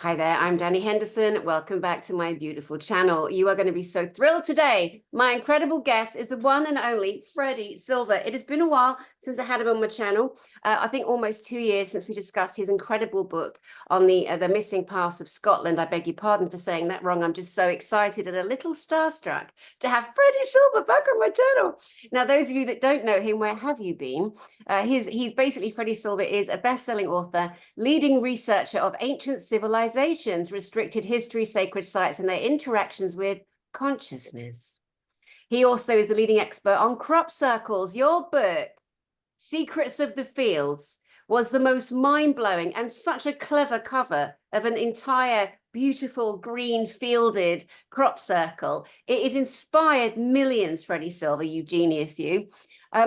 Hi there, I'm Dani Henderson. Welcome back to my beautiful channel. You are going to be so thrilled today. My incredible guest is the one and only Freddy Silva. It has been a while since I had him on my channel. I think almost 2 years since we discussed his incredible book on the missing parts of Scotland. I beg your pardon for saying that wrong. I'm just so excited and a little starstruck to have Freddy Silva back on my channel. Now, those of you that don't know him, where have you been? Freddy Silva is a best-selling author, leading researcher of ancient civilizations, restricted history, sacred sites, and their interactions with consciousness. He also is the leading expert on crop circles. Your book, Secrets of the Fields, was the most mind-blowing and such a clever cover of an entire beautiful green fielded crop circle. It has inspired millions, Freddy Silva, you genius, you.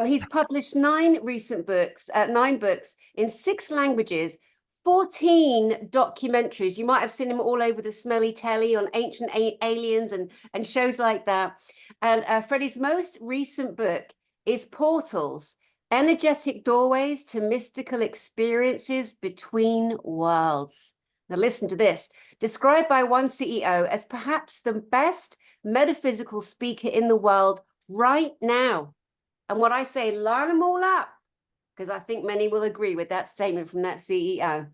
He's published 9 books in 6 languages, 14 documentaries. You might have seen him all over the smelly telly on ancient aliens and shows like that. And Freddy's most recent book is Portals, Energetic Doorways to Mystical Experiences Between Worlds. Now listen to this. Described by one CEO as perhaps the best metaphysical speaker in the world right now. And what I say, line them all up, because I think many will agree with that statement from that CEO.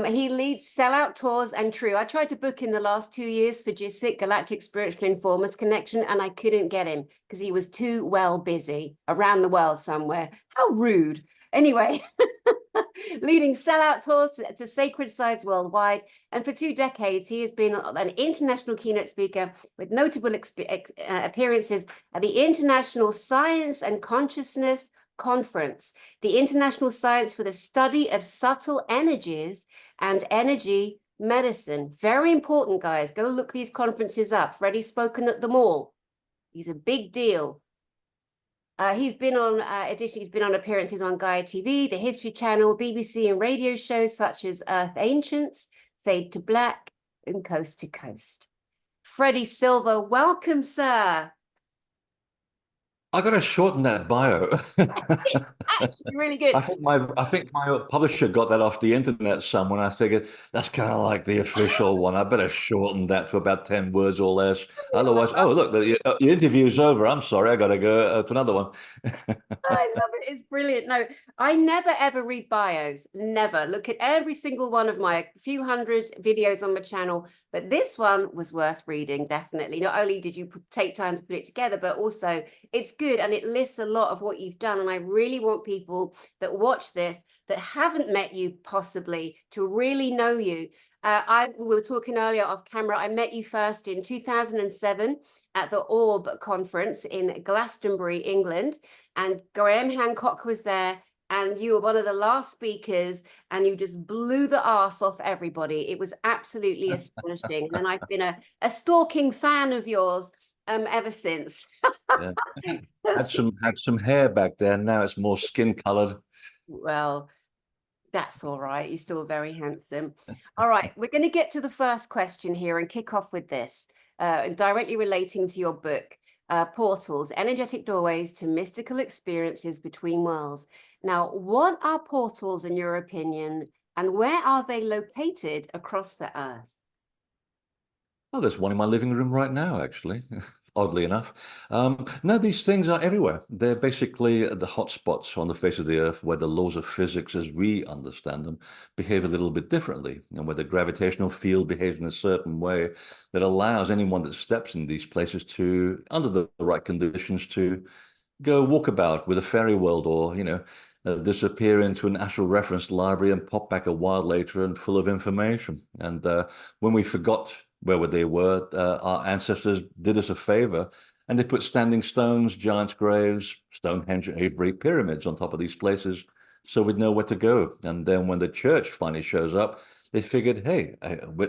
He leads sellout tours and true. I tried to book in the last 2 years for GISIC, Galactic Spiritual Informers Connection, and I couldn't get him because he was too well busy around the world somewhere. How rude. Anyway, leading sellout tours to sacred sites worldwide. And for 2 decades, he has been an international keynote speaker with notable appearances at the International Science and Consciousness Conference, the International Science for the Study of Subtle Energies and Energy Medicine. Very important, guys. Go look these conferences up. Freddy's spoken at them all. He's a big deal. He's been on appearances on Gaia TV, the History Channel, BBC, and radio shows such as Earth Ancients, Fade to Black, and Coast to Coast. Freddy Silva, welcome, sir. I got to shorten that bio. Actually, really good. I think my publisher got that off the internet somewhere. I figured that's kind of like the official one. I better shorten that to about 10 words or less. Otherwise, oh look, the interview's over. I'm sorry, I got to go to another one. I love it. It's brilliant. No, I never ever read bios. Never. Look at every single one of my few hundred videos on my channel, but this one was worth reading, definitely. Not only did you take time to put it together, but also it's good and it lists a lot of what you've done. And I really want people that watch this that haven't met you possibly to really know you. We were talking earlier off camera. I met you first in 2007 at the Orb conference in Glastonbury, England, and Graham Hancock was there, and you were one of the last speakers, and you just blew the arse off everybody. It was absolutely astonishing, and I've been a stalking fan of yours ever since. Yeah. Had some hair back then. Now it's more skin colored. Well, that's all right. You're still very handsome. All right, we're going to get to the first question here and kick off with this, directly relating to your book, Portals, Energetic Doorways to Mystical Experiences Between Worlds. Now, what are portals in your opinion, and where are they located across the Earth? Oh, there's one in my living room right now, actually, oddly enough. No, these things are everywhere. They're basically the hotspots on the face of the Earth where the laws of physics, as we understand them, behave a little bit differently, and where the gravitational field behaves in a certain way that allows anyone that steps in these places to, under the right conditions, to go walkabout with a fairy world or, disappear into an astral reference library and pop back a while later and full of information. And when we forgot where they were, our ancestors did us a favor, and they put standing stones, giants' graves, Stonehenge, Avebury pyramids on top of these places, so we'd know where to go. And then when the church finally shows up, they figured, hey,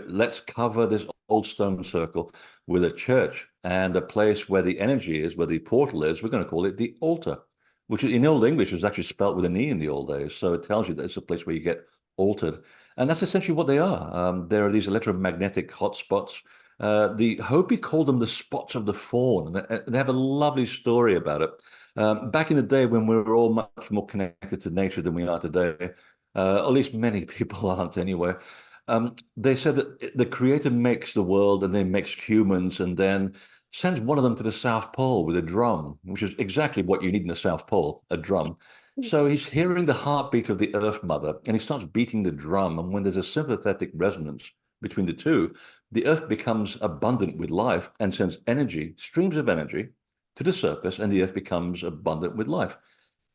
let's cover this old stone circle with a church, and the place where the energy is, where the portal is, we're going to call it the altar, which in Old English was actually spelt with an E in the old days. So it tells you that it's a place where you get altered. And that's essentially what they are. There are these electromagnetic hotspots. The Hopi called them the spots of the fawn. And they have a lovely story about it. Back in the day when we were all much more connected to nature than we are today, at least many people aren't anyway, They said that the creator makes the world and then makes humans and then sends one of them to the South Pole with a drum, which is exactly what you need in the South Pole, a drum. So he's hearing the heartbeat of the Earth Mother and he starts beating the drum. And when there's a sympathetic resonance between the two, the Earth becomes abundant with life and sends energy, streams of energy to the surface, and the Earth becomes abundant with life.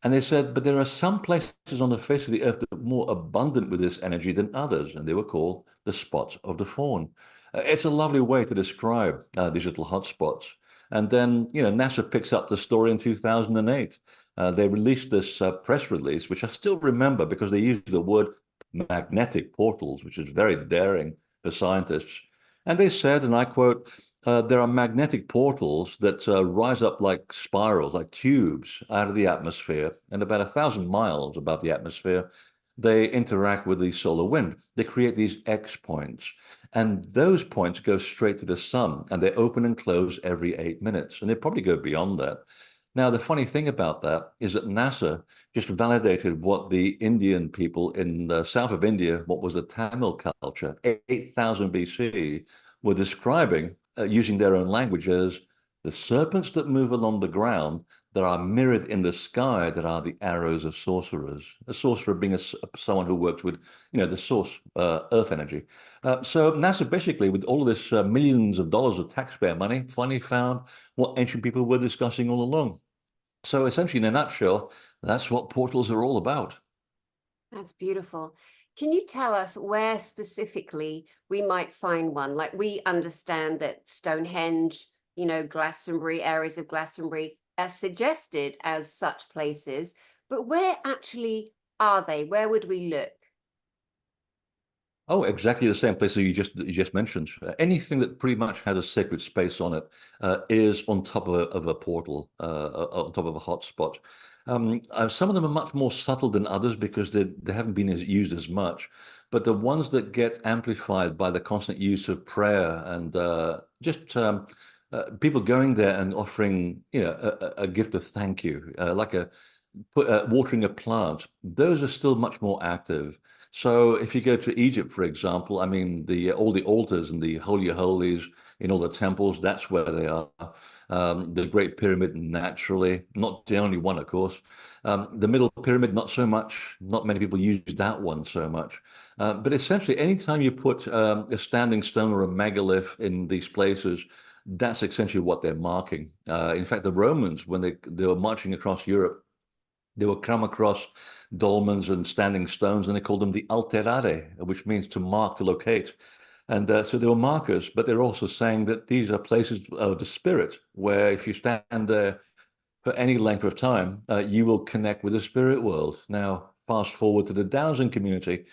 And they said, but there are some places on the face of the earth that are more abundant with this energy than others, and they were called the spots of the fawn. It's a lovely way to describe these little hot spots. And then, NASA picks up the story in 2008. They released this press release, which I still remember because they used the word magnetic portals, which is very daring for scientists. And they said, and I quote, there are magnetic portals that rise up like spirals, like tubes out of the atmosphere, and about 1,000 miles above the atmosphere, they interact with the solar wind. They create these X points, and those points go straight to the sun, and they open and close every 8 minutes, and they probably go beyond that. Now, the funny thing about that is that NASA just validated what the Indian people in the south of India, what was the Tamil culture, 8,000 BC, were describing using their own language as the serpents that move along the ground that are mirrored in the sky that are the arrows of sorcerers. A sorcerer being someone who works with, the source, earth energy. So NASA basically, with all of this millions of dollars of taxpayer money, finally found what ancient people were discussing all along. So essentially, in a nutshell, that's what portals are all about. That's beautiful. Can you tell us where specifically we might find one? Like, we understand that Stonehenge, Glastonbury, areas of Glastonbury are suggested as such places, but where actually are they? Where would we look? Oh, exactly the same place that you just mentioned. Anything that pretty much has a sacred space on it is on top of a portal, on top of a hotspot. Some of them are much more subtle than others because they haven't been used as much. But the ones that get amplified by the constant use of prayer and just people going there and offering, a gift of thank you, like watering a plant, those are still much more active. So if you go to Egypt, for example, I mean, all the altars and the holy of holies in all the temples, that's where they are. The Great Pyramid, naturally, not the only one, of course. The Middle Pyramid, not so much. Not many people use that one so much. But essentially, anytime you put a standing stone or a megalith in these places, that's essentially what they're marking. In fact, the Romans, when they were marching across Europe, they would come across dolmens and standing stones, and they called them the alterare, which means to mark, to locate. And so they were markers, but they're also saying that these are places of the spirit, where if you stand there for any length of time, you will connect with the spirit world. Now, fast forward to the dowsing community,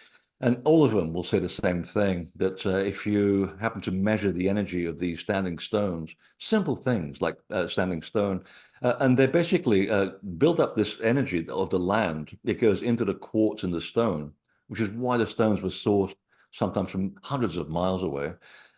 and all of them will say the same thing, that if you happen to measure the energy of these standing stones, simple things like standing stone, and they basically build up this energy of the land. It goes into the quartz in the stone, which is why the stones were sourced sometimes from hundreds of miles away.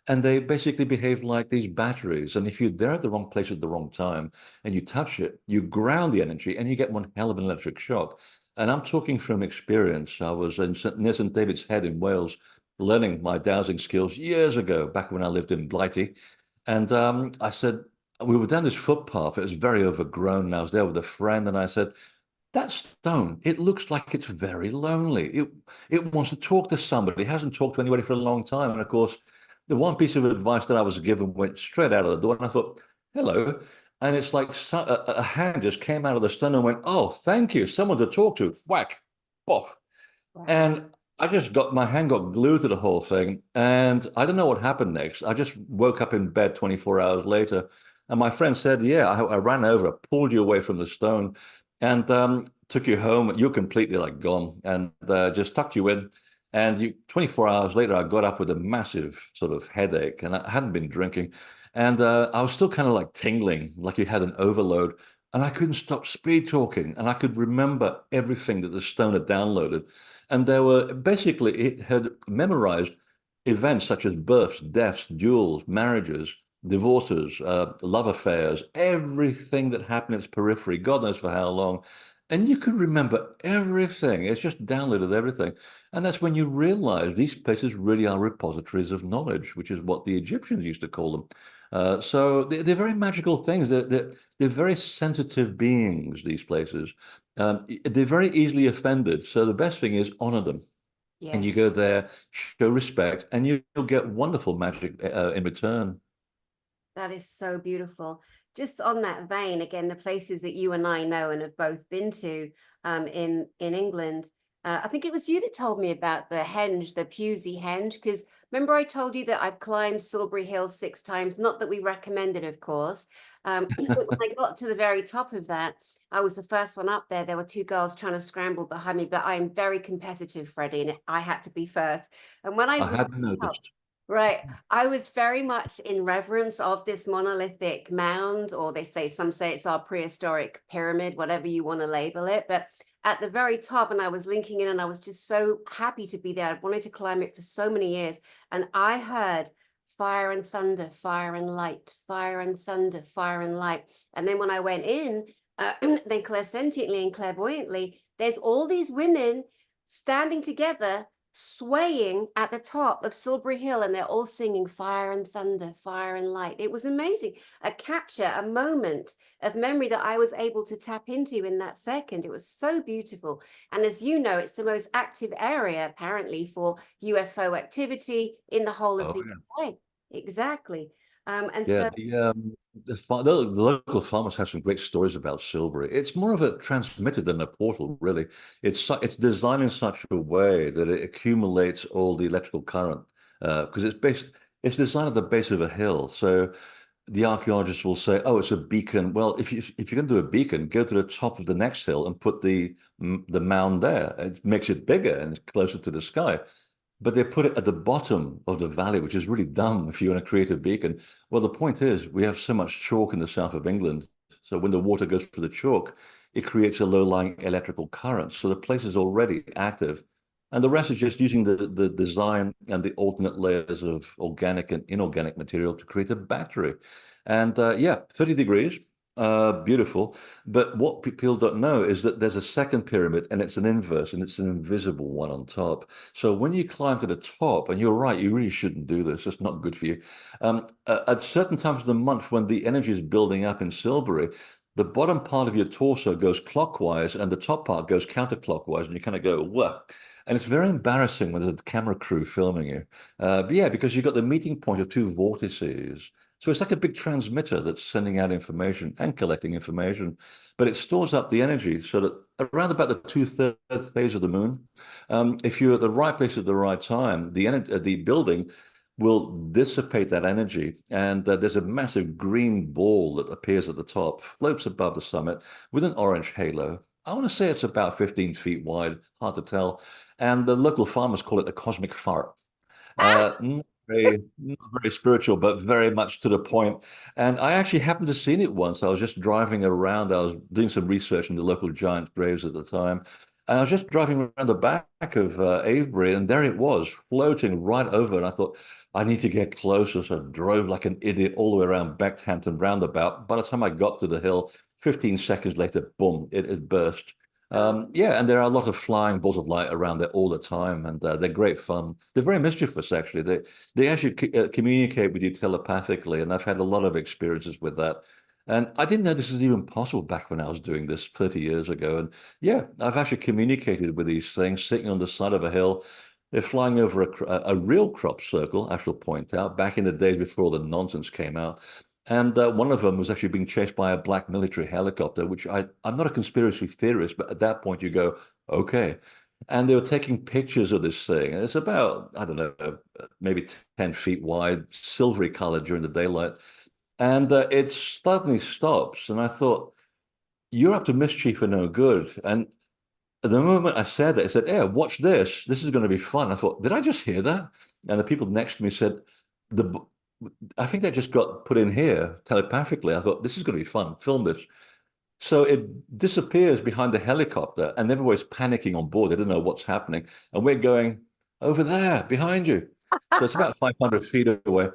And they basically behave like these batteries. And if you're there at the wrong place at the wrong time and you touch it, you ground the energy and you get one hell of an electric shock. And I'm talking from experience. I was near St. David's Head in Wales, learning my dowsing skills years ago, back when I lived in Blighty. And I said, we were down this footpath. It was very overgrown. And I was there with a friend, and I said, that stone, it looks like it's very lonely. It wants to talk to somebody. It hasn't talked to anybody for a long time. And of course, the one piece of advice that I was given went straight out of the door. And I thought, hello. And it's like a hand just came out of the stone and went, oh, thank you. Someone to talk to. Whack. Off. Wow. And I just my hand got glued to the whole thing. And I don't know what happened next. I just woke up in bed 24 hours later. And my friend said, yeah, I ran over, pulled you away from the stone and took you home. You're completely like gone and just tucked you in. And 24 hours later, I got up with a massive sort of headache and I hadn't been drinking. And I was still kind of like tingling, like you had an overload. And I couldn't stop speed talking. And I could remember everything that the stone had downloaded. And there were basically, it had memorized events such as births, deaths, duels, marriages, divorces, love affairs, everything that happened in its periphery, God knows for how long. And you could remember everything. It's just downloaded everything. And that's when you realize these places really are repositories of knowledge, which is what the Egyptians used to call them. So they're very magical things. They're very sensitive beings, these places. They're very easily offended. So the best thing is honor them. And you Yes. go there, show respect, and you'll get wonderful magic in return. That is so beautiful. Just on that vein, again, the places that you and I know and have both been to in England. I think it was you that told me about the henge, the Pewsey henge, because remember I told you that I've climbed Silbury Hill 6 times. Not that we recommend it, of course. But when I got to the very top of that, I was the first one up there. There were two girls trying to scramble behind me, but I am very competitive, Freddie, and I had to be first. And when I I was hadn't up, noticed. right. I was very much in reverence of this monolithic mound, or some say it's our prehistoric pyramid, whatever you want to label it. But at the very top, and I was linking in, and I was just so happy to be there. I'd wanted to climb it for so many years. And I heard fire and thunder, fire and light, fire and thunder, fire and light. And then when I went in, then clairsentiently and clairvoyantly, there's all these women standing together swaying at the top of Silbury Hill, and they're all singing fire and thunder, fire and light. It was amazing. A capture, a moment of memory that I was able to tap into in that second. It was so beautiful. And as you know, it's the most active area apparently for UFO activity in the whole of Oh, the yeah. UK. Exactly. And Yeah, so, the local farmers have some great stories about Silbury. It's more of a transmitter than a portal, really. It's designed in such a way that it accumulates all the electrical current because it's designed at the base of a hill. So the archaeologists will say, "Oh, it's a beacon." Well, if you're going to do a beacon, go to the top of the next hill and put the mound there. It makes it bigger and it's closer to the sky. But they put it at the bottom of the valley, which is really dumb if you want to create a beacon. Well, the point is, we have so much chalk in the south of England. So when the water goes through the chalk, it creates a low-lying electrical current. So the place is already active. And the rest is just using the design and the alternate layers of organic and inorganic material to create a battery. And yeah, 30 degrees, beautiful. But what people don't know is that there's a second pyramid and it's an inverse and it's an invisible one on top. So when you climb to the top, and you're right, you really shouldn't do this. It's not good for you. At certain times of the month, when the energy is building up in Silbury, the bottom part of your torso goes clockwise and the top part goes counterclockwise, and you kind of go, whoa. And it's very embarrassing when there's a camera crew filming you. But yeah, because you've got the meeting point of two vortices. So it's like a big transmitter that's sending out information and collecting information, but it stores up the energy so that around about the two-third phase of the moon, if you're at the right place at the right time, the building will dissipate that energy, and there's a massive green ball that appears at the top, floats above the summit with an orange halo. I want to say it's about 15 feet wide, hard to tell, and the local farmers call it the cosmic fart. Not very spiritual, but very much to the point. And I actually happened to seen it once. I was just driving around. I was doing some research in the local giant graves at the time. And I was just driving around the back of Avebury, and there it was, floating right over. And I thought, I need to get closer. So I drove like an idiot all the way around Beckhampton roundabout. By the time I got to the hill, 15 seconds later, boom, it had burst. oh, Yeah, and there are a lot of flying balls of light around there all the time, and they're great fun. They're very mischievous, actually. They actually communicate with you telepathically, and I've had a lot of experiences with that. And I didn't know this was even possible back when I was doing this 30 years ago. And yeah, I've actually communicated with these things sitting on the side of a hill. They're flying over a real crop circle, I shall point out, back in the days before the nonsense came out. And one of them was actually being chased by a black military helicopter, which I'm not a conspiracy theorist, but at that point you go, okay. And they were taking pictures of this thing. And it's about, I don't know, maybe 10 feet wide, silvery colored during the daylight. And it suddenly stops. And I thought, you're up to mischief for no good. And at the moment I said that, I said, "Yeah, watch this. This is going to be fun." I thought, did I just hear that? And the people next to me said, "The I think that just got put in here telepathically." I thought, this is going to be fun. Film this. So it disappears behind the helicopter, and everybody's panicking on board. They don't know what's happening. And we're going, over there, behind you. So it's about 500 feet away.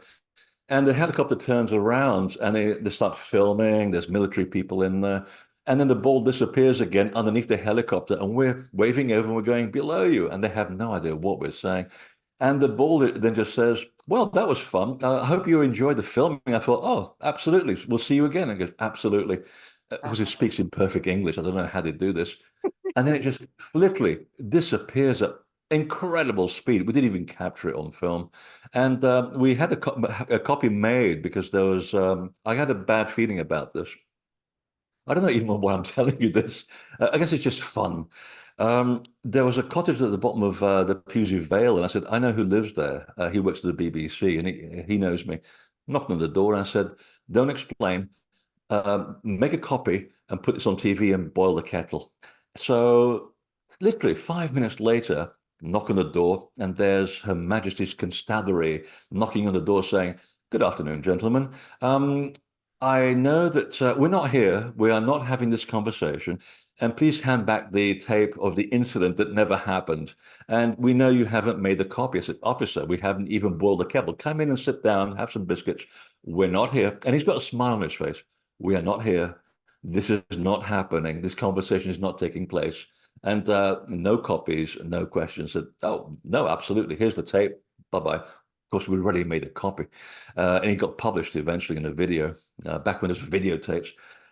And the helicopter turns around and they start filming. There's military people in there. And then the ball disappears again underneath the helicopter, and we're waving over and we're going below you, and they have no idea what we're saying. And the ball then just says, "Well, that was fun. I hope you enjoyed the filming." I thought, "Oh, absolutely. We'll see you again." And he goes, "Absolutely." Because he speaks in perfect English. I don't know how they do this. And then it just literally disappears at incredible speed. We didn't even capture it on film. And we had a copy made because there was, I had a bad feeling about this. I don't know even why I'm telling you this. I guess it's just fun. There was a cottage at the bottom of the Pewsey Vale, and I said, "I know who lives there. He works at the BBC, and he knows me." Knocked on the door, and I said, "Don't explain. Make a copy and put this on TV and boil the kettle." So, literally 5 minutes later, knock on the door, and there's Her Majesty's Constabulary knocking on the door saying, "Good afternoon, gentlemen. I know that we're not here. We are not having this conversation. And please hand back the tape of the incident that never happened. And we know you haven't made the copy." I said, "Officer, we haven't even boiled the kettle. Come in and sit down, have some biscuits. We're not here." And he's got a smile on his face. "We are not here. This is not happening. This conversation is not taking place." And no copies, no questions. Said, "Oh, no, absolutely. Here's the tape. Bye-bye." Of course, we already made a copy. And he got published eventually in a video, back when there was videotapes.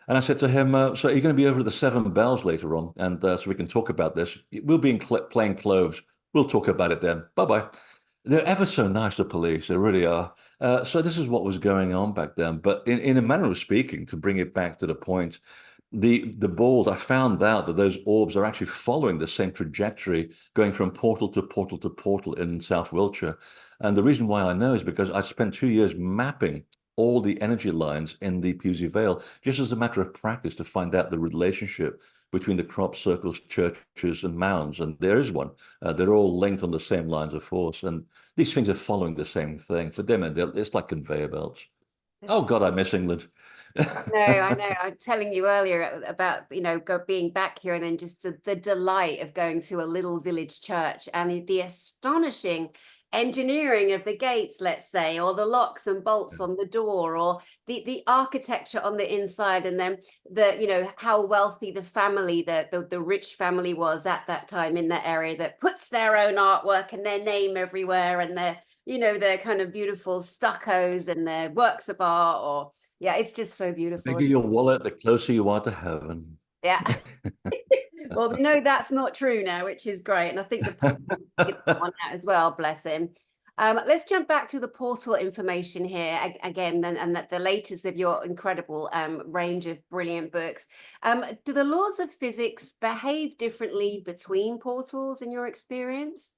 And I said to him, "So are you going to be over at the Seven Bells later on? And so we can talk about this. We'll be in plain clothes. We'll talk about it then. Bye-bye." They're ever so nice, the police. They really are. So this is what was going on back then. But in a manner of speaking, to bring it back to the point, the balls, I found out that those orbs are actually following the same trajectory, going from portal to portal to portal in South Wiltshire. And the reason why I know is because I spent 2 years mapping all the energy lines in the Pewsey Vale, just as a matter of practice, to find out the relationship between the crop circles, churches, and mounds. And there is one. They're all linked on the same lines of force. And these things are following the same thing. For them, and it's like conveyor belts. Oh, That's God, I miss England. No, I know. I'm telling you earlier about, being back here and then just the delight of going to a little village church and the astonishing engineering of the gates, let's say, or the locks and bolts on the door, or the architecture on the inside, and then how wealthy the family, the rich family was at that time in that area, that puts their own artwork and their name everywhere, and their kind of beautiful stuccos and their works of art, or yeah, it's just so The beautiful. bigger your wallet, the closer you are to heaven. Yeah. Well, we know that's not true now, which is great. And I think the Pope figured that one out as well, bless him. Let's jump back to the portal information here again, and that the latest of your incredible range of brilliant books. Do the laws of physics behave differently between portals in your experience?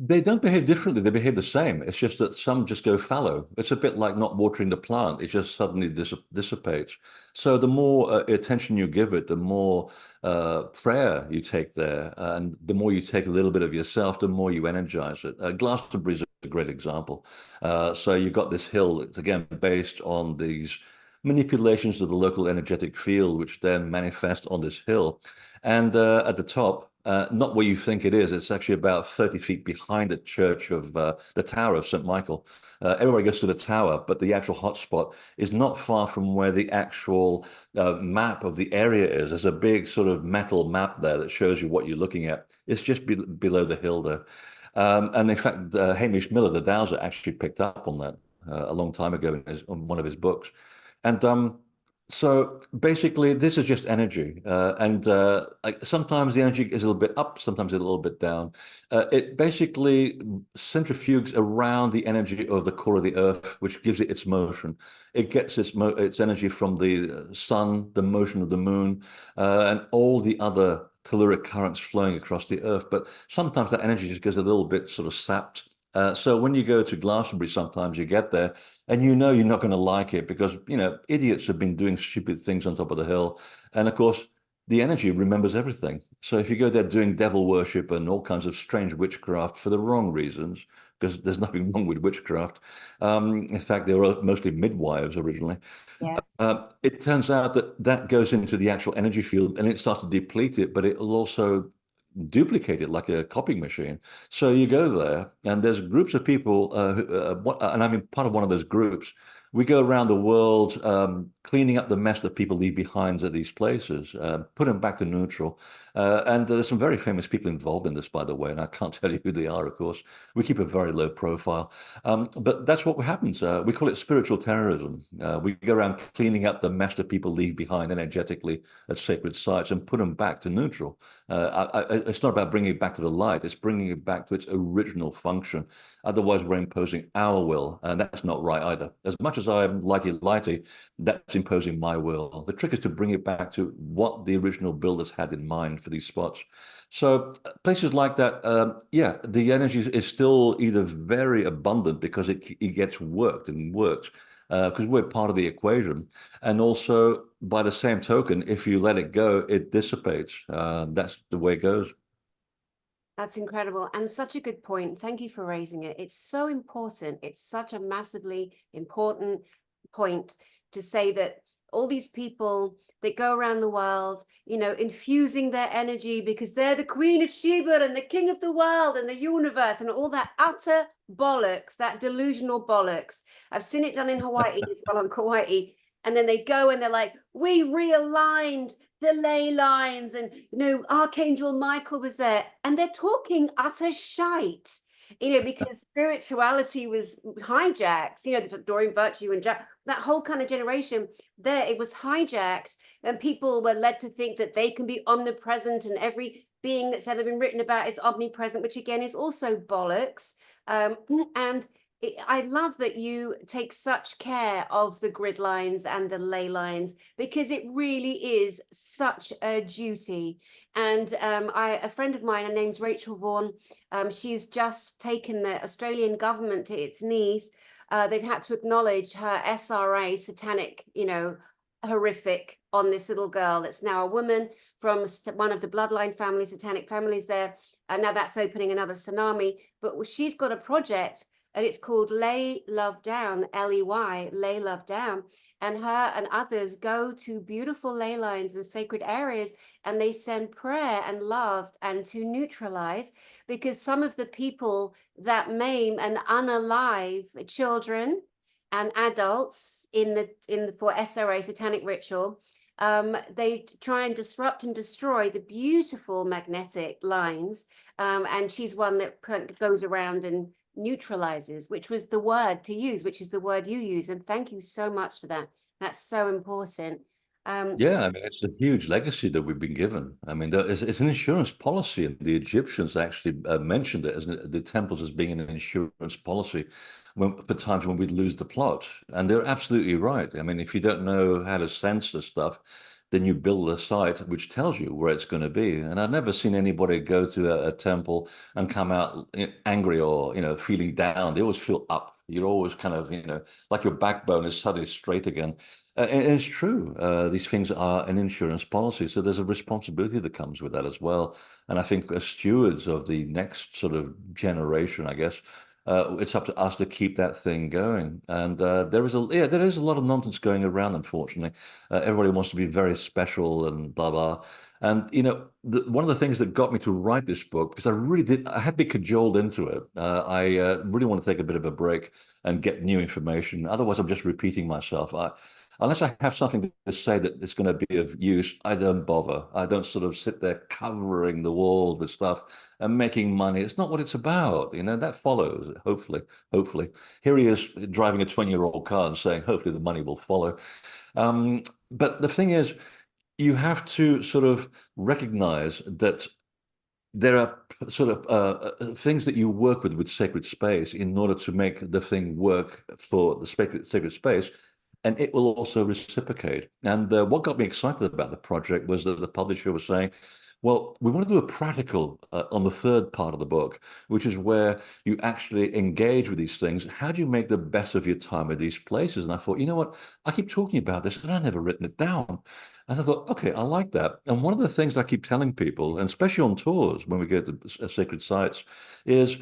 They don't behave differently. They behave the same. It's just that some just go fallow. It's a bit like not watering the plant. It just suddenly dissipates. So the more attention you give it, the more prayer you take there, and the more you take a little bit of yourself, the more you energize it. Glastonbury is a great example. So you've got this hill. It's again based on these manipulations of the local energetic field, which then manifest on this hill. And at the top, not where you think it is. It's actually about 30 feet behind the church of the Tower of St. Michael. Everybody goes to the tower, but the actual hotspot is not far from where the actual map of the area is. There's a big sort of metal map there that shows you what you're looking at. It's just below the hill there. And in fact, Hamish Miller, the dowser, actually picked up on that a long time ago in one of his books. And so basically, this is just energy, and like sometimes the energy is a little bit up, sometimes a little bit down. It basically centrifuges around the energy of the core of the Earth, which gives it its motion. It gets its energy from the sun, the motion of the moon, and all the other telluric currents flowing across the Earth. But sometimes that energy just goes a little bit sort of sapped. So when you go to Glastonbury, sometimes you get there and you know you're not going to like it because, idiots have been doing stupid things on top of the hill. And of course, the energy remembers everything. So if you go there doing devil worship and all kinds of strange witchcraft for the wrong reasons, because there's nothing wrong with witchcraft. In fact, they were mostly midwives originally. Yes. It turns out that that goes into the actual energy field and it starts to deplete it, but it will also duplicate it like a copying machine. So you go there, and there's groups of people, and I'm part of one of those groups. We go around the world cleaning up the mess that people leave behind at these places, put them back to neutral. And there's some very famous people involved in this, by the way, and I can't tell you who they are, of course. We keep a very low profile. But that's what happens. We call it spiritual terrorism. We go around cleaning up the mess that people leave behind energetically at sacred sites and put them back to neutral. It's not about bringing it back to the light, it's bringing it back to its original function. Otherwise, we're imposing our will, and that's not right either. As much as I'm lighty-lighty, that's imposing my will. The trick is to bring it back to what the original builders had in mind for these spots. So places like that, yeah, the energy is still either very abundant because it gets worked and worked, because we're part of the equation. And also, by the same token, if you let it go, it dissipates. That's the way it goes. That's incredible and such a good point. Thank you for raising it. It's so important. It's such a massively important point to say that all these people that go around the world, you know, infusing their energy because they're the Queen of Sheba and the King of the world and the universe and all that utter bollocks, that delusional bollocks. I've seen it done in Hawaii as well, on Kauai. And then they go and they're like, we realigned the ley lines, and you know, Archangel Michael was there, and they're talking utter shite, you know, because spirituality was hijacked, you know, the Doreen Virtue and Jack, that whole kind of generation there, it was hijacked, and people were led to think that they can be omnipresent and every being that's ever been written about is omnipresent, which again is also bollocks. And I love that you take such care of the grid lines and the ley lines, because it really is such a duty. And a friend of mine, her name's Rachel Vaughan, she's just taken the Australian government to its knees. They've had to acknowledge her SRA satanic, you know, horrific on this little girl that's now a woman from one of the bloodline family, satanic families there. And now that's opening another tsunami. But she's got a project, and it's called Lay Love Down, Ley, Lay Love Down. And her and others go to beautiful ley lines and sacred areas, and they send prayer and love and to neutralize, because some of the people that maim and unalive children and adults in the for SRA satanic ritual, they try and disrupt and destroy the beautiful magnetic lines. And she's one that goes around and neutralizes, which was the word to use, which is the word you use. And thank you so much for that. That's so important. Yeah, I mean, it's a huge legacy that we've been given. I mean, it's an insurance policy, and the Egyptians actually mentioned it as the temples as being an insurance policy for times when we'd lose the plot. And they're absolutely right. I mean, if you don't know how to sense the stuff, then you build a site which tells you where it's going to be. And I've never seen anybody go to a temple and come out angry or, you know, feeling down. They always feel up. You're always kind of, you know, like your backbone is suddenly straight again. And it's true. These things are an insurance policy, so there's a responsibility that comes with that as well. And I think as stewards of the next sort of generation, I guess, it's up to us to keep that thing going. And there is a lot of nonsense going around, unfortunately. Everybody wants to be very special and blah blah. And you know, one of the things that got me to write this book, because I had to be cajoled into it. I really want to take a bit of a break and get new information. Otherwise, I'm just repeating myself. Unless I have something to say that is going to be of use, I don't bother. I don't sort of sit there covering the walls with stuff and making money. It's not what it's about. You know, that follows, hopefully, hopefully. Here he is driving a 20-year-old car and saying, hopefully the money will follow. But the thing is, you have to sort of recognize that there are sort of things that you work with sacred space in order to make the thing work for the sacred space, and it will also reciprocate. And what got me excited about the project was that the publisher was saying, well, we want to do a practical on the third part of the book, which is where you actually engage with these things. How do you make the best of your time at these places? And I thought, you know what? I keep talking about this and I've never written it down. And I thought, okay, I like that. And one of the things I keep telling people, and especially on tours when we go to sacred sites, is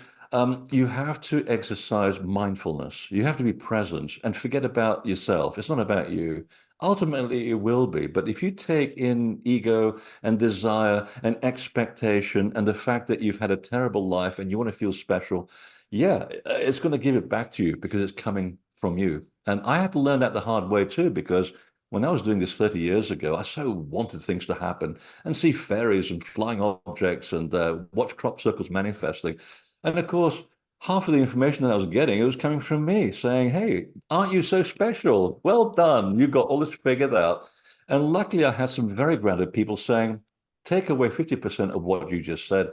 you have to exercise mindfulness. You have to be present and forget about yourself. It's not about you. Ultimately, it will be. But if you take in ego and desire and expectation and the fact that you've had a terrible life and you want to feel special, yeah, it's going to give it back to you because it's coming from you. And I had to learn that the hard way too, because when I was doing this 30 years ago, I so wanted things to happen and see fairies and flying objects and watch crop circles manifesting. And of course, half of the information that I was getting, it was coming from me saying, hey, aren't you so special? Well done. You got all this figured out. And luckily, I had some very grounded people saying, take away 50% of what you just said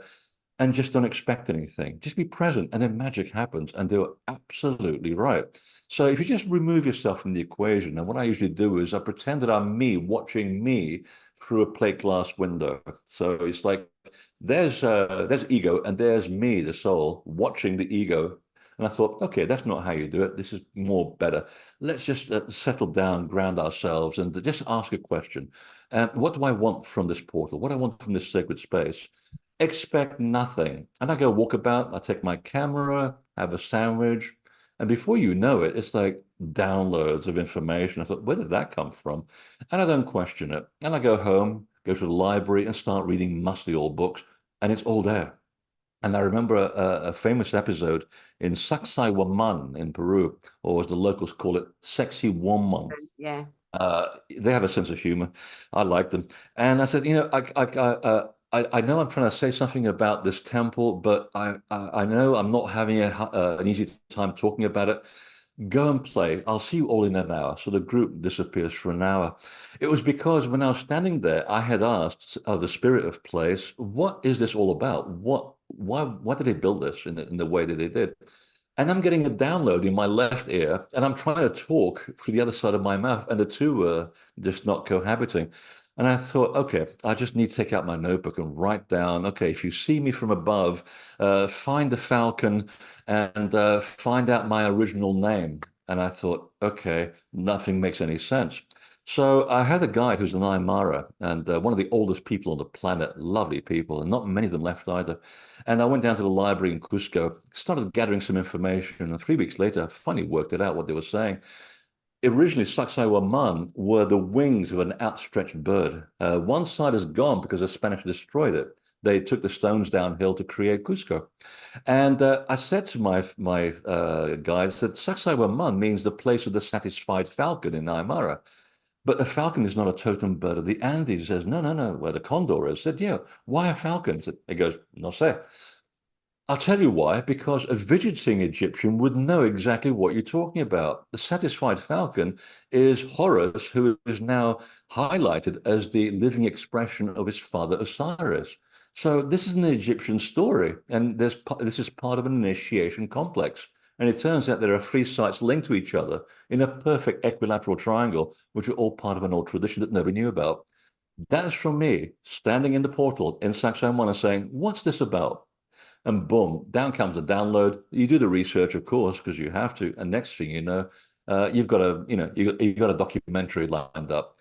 and just don't expect anything. Just be present, and then magic happens. And they were absolutely right. So if you just remove yourself from the equation, and what I usually do is I pretend that I'm me watching me through a plate glass window. So it's like there's ego, and there's me, the soul, watching the ego. And I thought, okay, that's not how you do it. This is more better. Let's just settle down, ground ourselves, and just ask a question. What do I want from this portal? What do I want from this sacred space? Expect nothing. And I go walk about, I take my camera, have a sandwich, and before you know it, it's like downloads of information. I thought, where did that come from? And I don't question it. And I go home, go to the library and start reading musty old books, and it's all there. And I remember a famous episode in Sacsayhuaman in Peru, or as the locals call it, Sexy Woman. Yeah. They have a sense of humor. I like them. And I said, I know I'm trying to say something about this temple, but I know I'm not having an easy time talking about it. Go and play. I'll see you all in an hour. So the group disappears for an hour. It was because when I was standing there, I had asked the spirit of place, what is this all about? Why did they build this in the way that they did? And I'm getting a download in my left ear, and I'm trying to talk through the other side of my mouth, and the two were just not cohabiting. And I thought, okay, I just need to take out my notebook and write down, okay, if you see me from above, find the falcon and find out my original name. And I thought, okay, nothing makes any sense. So I had a guide who's an Aymara and one of the oldest people on the planet, lovely people, and not many of them left either. And I went down to the library in Cusco, started gathering some information, and 3 weeks later, I finally worked it out what they were saying. Originally, Sacsayhuaman were the wings of an outstretched bird. One side is gone because the Spanish destroyed it. They took the stones downhill to create Cusco. And I said to my guide, I said, Sacsayhuaman means the place of the satisfied falcon in Aymara. But the falcon is not a totem bird of the Andes. He says, no, no, no, where the condor is. I said, yeah, why a falcon? He goes, no sé. I'll tell you why, because a visiting Egyptian would know exactly what you're talking about. The satisfied falcon is Horus, who is now highlighted as the living expression of his father Osiris. So this is an Egyptian story, and this is part of an initiation complex. And it turns out there are three sites linked to each other in a perfect equilateral triangle, which are all part of an old tradition that nobody knew about. That's from me standing in the portal in Sacsayhuamana saying, what's this about? And boom, down comes the download. You do the research, of course, because you have to. And next thing you know, you've got you've got a documentary lined up.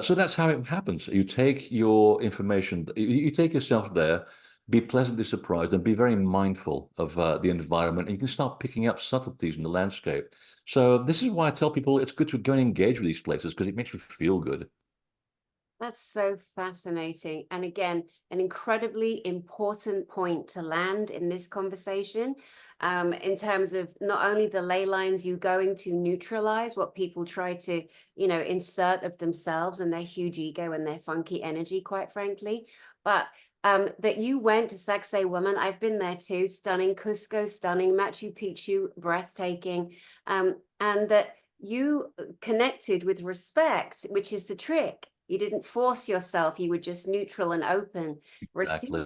So that's how it happens. You take your information, you take yourself there, be pleasantly surprised, and be very mindful of the environment. And you can start picking up subtleties in the landscape. So this is why I tell people it's good to go and engage with these places because it makes you feel good. That's so fascinating. And again, an incredibly important point to land in this conversation, in terms of not only the ley lines you going to neutralize what people try to, insert of themselves and their huge ego and their funky energy, quite frankly, but that you went to Sacsayhuaman. I've been there too. Stunning Cusco, stunning Machu Picchu, breathtaking, and that you connected with respect, which is the trick. You didn't force yourself. You were just neutral and open. Exactly.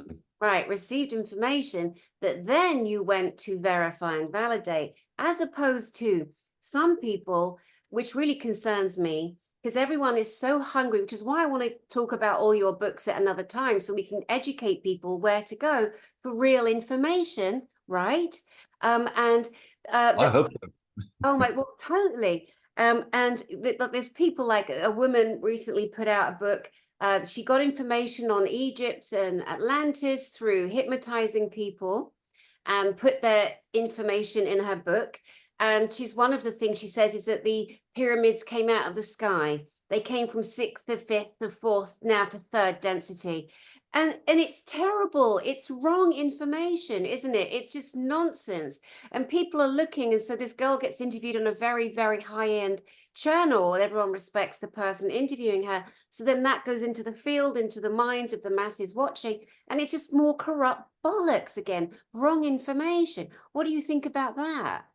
Received information that then you went to verify and validate, as opposed to some people, which really concerns me, because everyone is so hungry, which is why I want to talk about all your books at another time, so we can educate people where to go for real information, right? And I hope so. Oh my, well, totally. And there's people like a woman recently put out a book. She got information on Egypt and Atlantis through hypnotizing people and put their information in her book. And she's one of the things she says is that the pyramids came out of the sky. They came from sixth to fifth to fourth, now to third density. And it's terrible. It's wrong information, isn't it? It's just nonsense. And people are looking, and so this girl gets interviewed on a very, very high-end channel, and everyone respects the person interviewing her. So then that goes into the field, into the minds of the masses watching, and it's just more corrupt bollocks again, wrong information. What do you think about that?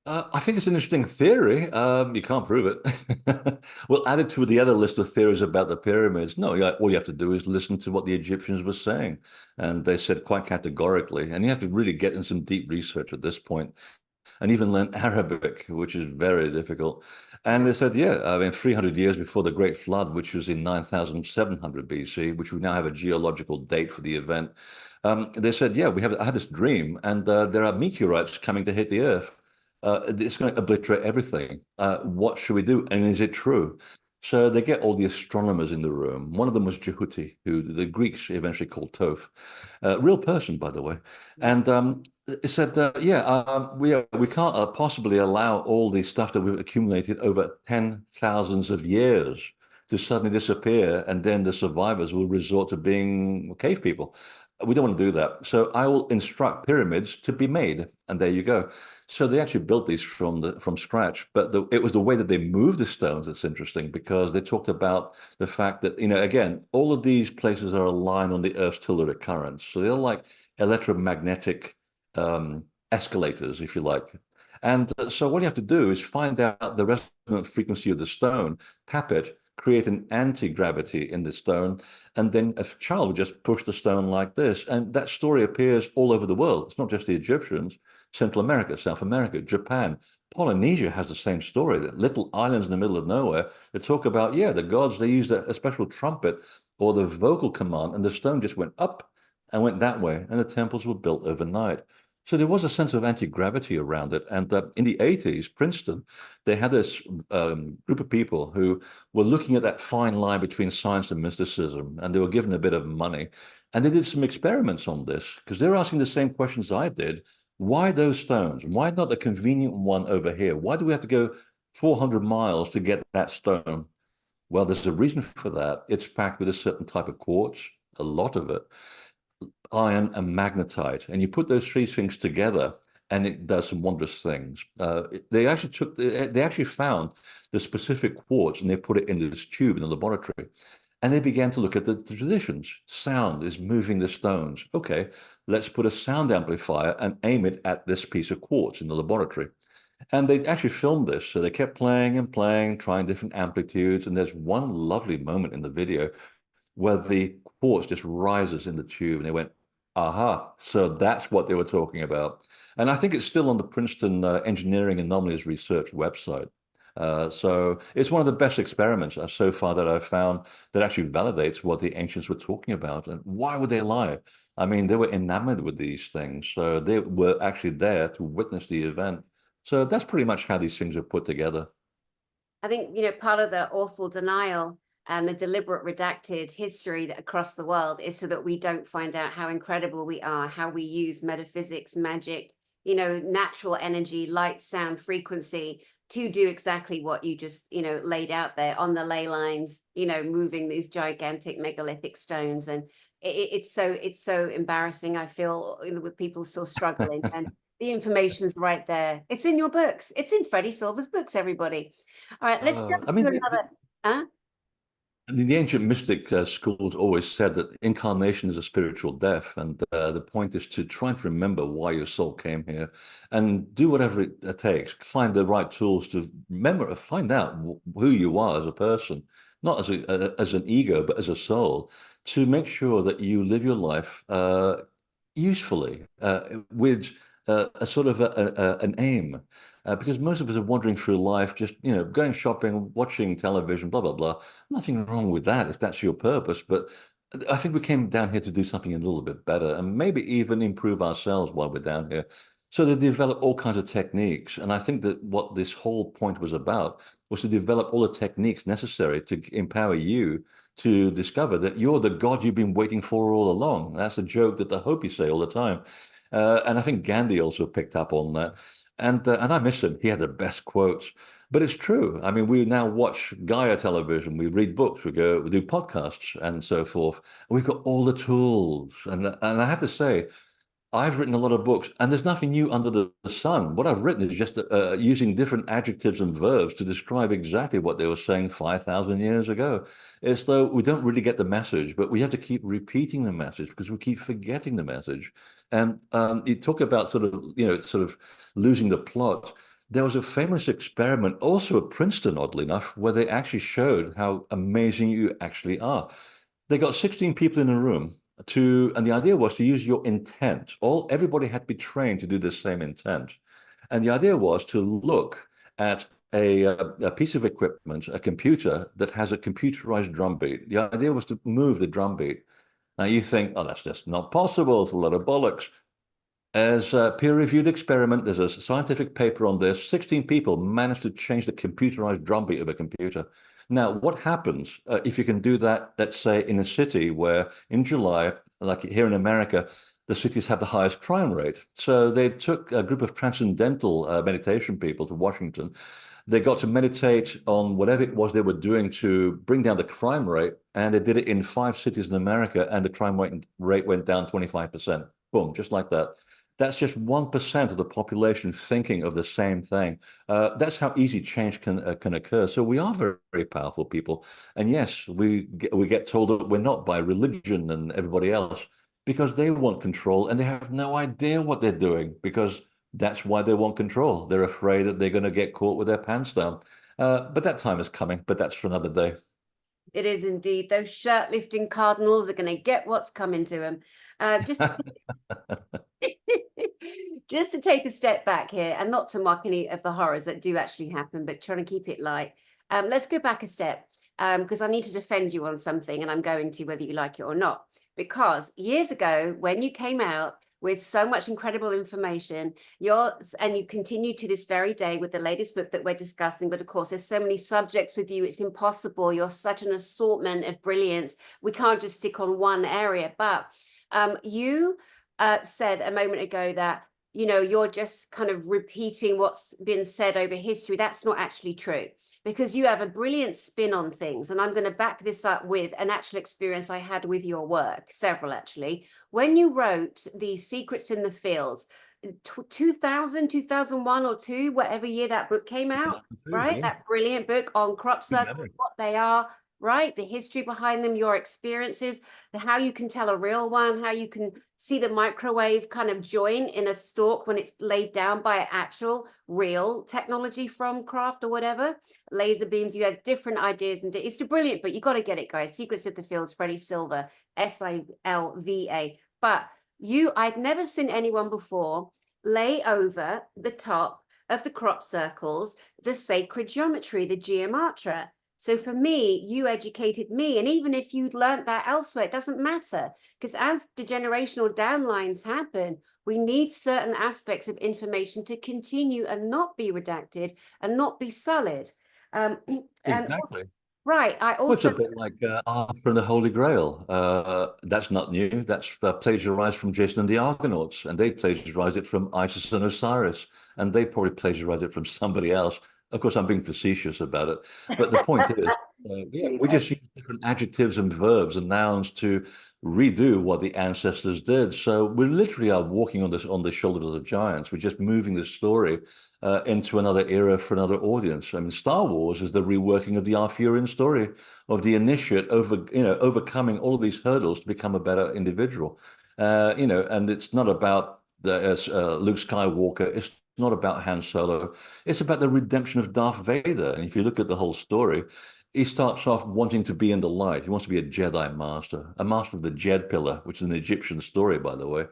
I think it's an interesting theory. You can't prove it. We'll add it to the other list of theories about the pyramids. No, all you have to do is listen to what the Egyptians were saying. And they said quite categorically, and you have to really get in some deep research at this point, and even learn Arabic, which is very difficult. And they said, yeah, I mean, 300 years before the Great Flood, which was in 9700 BC, which we now have a geological date for the event. They said, yeah, I had this dream, and there are meteorites coming to hit the Earth. It's going to obliterate everything. What should we do? And is it true? So they get all the astronomers in the room. One of them was Jehuti, who the Greeks eventually called Toph, real person, by the way. And it said, yeah, we can't possibly allow all the stuff that we've accumulated over 10,000s of years to suddenly disappear, and then the survivors will resort to being cave people. We don't want to do that. So I will instruct pyramids to be made, and there you go. So they actually built these from scratch, but it was the way that they moved the stones that's interesting, because they talked about the fact that, again, all of these places are aligned on the Earth's telluric currents. So they're like electromagnetic escalators, if you like. And so what you have to do is find out the resonant frequency of the stone, tap it, create an anti-gravity in the stone, and then a child would just push the stone like this. And that story appears all over the world. It's not just the Egyptians. Central America, South America, Japan, Polynesia has the same story. That little islands in the middle of nowhere. They talk about, yeah, the gods, they used a special trumpet or the vocal command, and the stone just went up and went that way, and the temples were built overnight. So there was a sense of anti-gravity around it. And in the 80s, Princeton, they had this group of people who were looking at that fine line between science and mysticism, and they were given a bit of money. And they did some experiments on this, because they're asking the same questions I did. Why those stones? Why not the convenient one over here? Why do we have to go 400 miles to get that stone? Well, there's a reason for that. It's packed with a certain type of quartz, a lot of it, iron and magnetite. And you put those three things together, and it does some wondrous things. They actually found the specific quartz, and they put it in this tube in the laboratory. And they began to look at the traditions. Sound is moving the stones. Okay, let's put a sound amplifier and aim it at this piece of quartz in the laboratory. And they actually filmed this. So they kept playing and playing, trying different amplitudes. And there's one lovely moment in the video where the quartz just rises in the tube. And they went, aha. So that's what they were talking about. And I think it's still on the Princeton Engineering Anomalies Research website. So it's one of the best experiments so far that I've found that actually validates what the ancients were talking about. And why would they lie? I mean, they were enamored with these things. So they were actually there to witness the event. So that's pretty much how these things are put together. I think, part of the awful denial and the deliberate redacted history that across the world is so that we don't find out how incredible we are, how we use metaphysics, magic, natural energy, light, sound, frequency to do exactly what you just, laid out there on the ley lines, moving these gigantic megalithic stones. And it's so embarrassing. I feel with people still struggling, and the information's right there. It's in your books. It's in Freddy Silva's books, everybody. All right, let's I jump mean, to another. Huh? the ancient mystic schools always said that incarnation is a spiritual death, and the point is to try and remember why your soul came here, and do whatever it takes. Find the right tools to remember, find out who you are as a person, not as an ego, but as a soul, to make sure that you live your life usefully, with a sort of an aim. Because most of us are wandering through life, just going shopping, watching television, blah blah blah. Nothing wrong with that if that's your purpose. But I think we came down here to do something a little bit better, and maybe even improve ourselves while we're down here. So they develop all kinds of techniques, and I think that what this whole point was about was to develop all the techniques necessary to empower you to discover that you're the God you've been waiting for all along. That's a joke that the Hopi say all the time. And I think Gandhi also picked up on that. And I miss him. He had the best quotes. But it's true. I mean, we now watch Gaia television, we read books, we do podcasts and so forth. We've got all the tools. And I have to say, I've written a lot of books, and there's nothing new under the sun. What I've written is just using different adjectives and verbs to describe exactly what they were saying 5,000 years ago. It's though we don't really get the message, but we have to keep repeating the message because we keep forgetting the message. And you talk about sort of, sort of losing the plot. There was a famous experiment, also at Princeton, oddly enough, where they actually showed how amazing you actually are. They got 16 people in a room and the idea was to use your intent. Everybody had to be trained to do the same intent. And the idea was to look at a piece of equipment, a computer that has a computerized drum beat. The idea was to move the drum beat. Now you think, oh, that's just not possible. It's a lot of bollocks. As a peer-reviewed experiment, there's a scientific paper on this. 16 people managed to change the computerized drumbeat of a computer. Now, what happens if you can do that, let's say, in a city where in July, like here in America, the cities have the highest crime rate. So they took a group of transcendental meditation people to Washington. They got to meditate on whatever it was they were doing to bring down the crime rate. And they did it in 5 cities in America, and the crime rate went down 25%. Boom, just like that. That's just 1% of the population thinking of the same thing. That's how easy change can occur. So we are very, very powerful people. And yes, we get told that we're not by religion and everybody else because they want control and they have no idea what they're doing because that's why they want control. They're afraid that they're going to get caught with their pants down. But that time is coming, but that's for another day. It is indeed. Those shirt lifting cardinals are going to get what's coming to them. Just just to take a step back here and not to mock any of the horrors that do actually happen, but trying to keep it light. Let's go back a step because I need to defend you on something, and I'm going to whether you like it or not. Because years ago, when you came out with so much incredible information, and you continue to this very day with the latest book that we're discussing, but of course, there's so many subjects with you, it's impossible. You're such an assortment of brilliance. We can't just stick on one area, but you said a moment ago that you're just kind of repeating what's been said over history. That's not actually true because you have a brilliant spin on things. And I'm going to back this up with an actual experience I had with your work, several actually. When you wrote The Secrets in the Fields, 2000, 2001 or 2, whatever year that book came out, right? Yeah. That brilliant book on crop circles, what they are, right? The history behind them, your experiences, how you can tell a real one, how you can see the microwave kind of join in a stalk when it's laid down by an actual real technology from craft or whatever, laser beams. You had different ideas, and it's a brilliant book. You got to get it, guys. Secrets of the Fields, Freddy Silva, Silva. But I'd never seen anyone before lay over the top of the crop circles the sacred geometry, the geometria. So for me, you educated me. And even if you'd learned that elsewhere, it doesn't matter. Because as the generational downlines happen, we need certain aspects of information to continue and not be redacted and not be sullied. Exactly. Right. Well, it's a bit like Arthur and the Holy Grail. That's not new. That's plagiarized from Jason and the Argonauts, and they plagiarized it from Isis and Osiris, and they probably plagiarized it from somebody else. Of course, I'm being facetious about it, but the point is, we just use different adjectives and verbs and nouns to redo what the ancestors did. So we literally are walking on the shoulders of giants. We're just moving the story into another era for another audience. I mean, Star Wars is the reworking of the Arthurian story of the initiate overcoming all of these hurdles to become a better individual. And it's not about Luke Skywalker. It's not about Han Solo. It's about the redemption of Darth Vader. And if you look at the whole story, he starts off wanting to be in the light. He wants to be a Jedi master, a master of the Jed Pillar, which is an Egyptian story, by the way.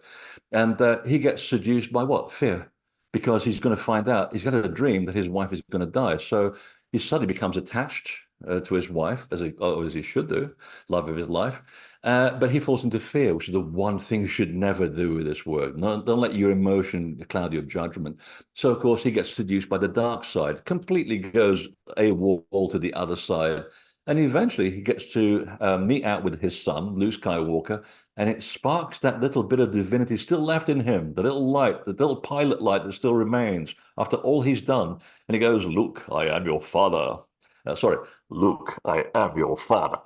And he gets seduced by what? Fear. Because he's going to find out, he's got a dream that his wife is going to die. So he suddenly becomes attached to his wife, as he should do, love of his life. But he falls into fear, which is the one thing you should never do with this work. Don't let your emotion cloud your judgment. So, of course, he gets seduced by the dark side, completely goes AWOL to the other side. And eventually he gets to meet out with his son, Luke Skywalker, and it sparks that little bit of divinity still left in him, the little light, the little pilot light that still remains after all he's done. And he goes, "Look, I am your father." Sorry, "Look, I am your father."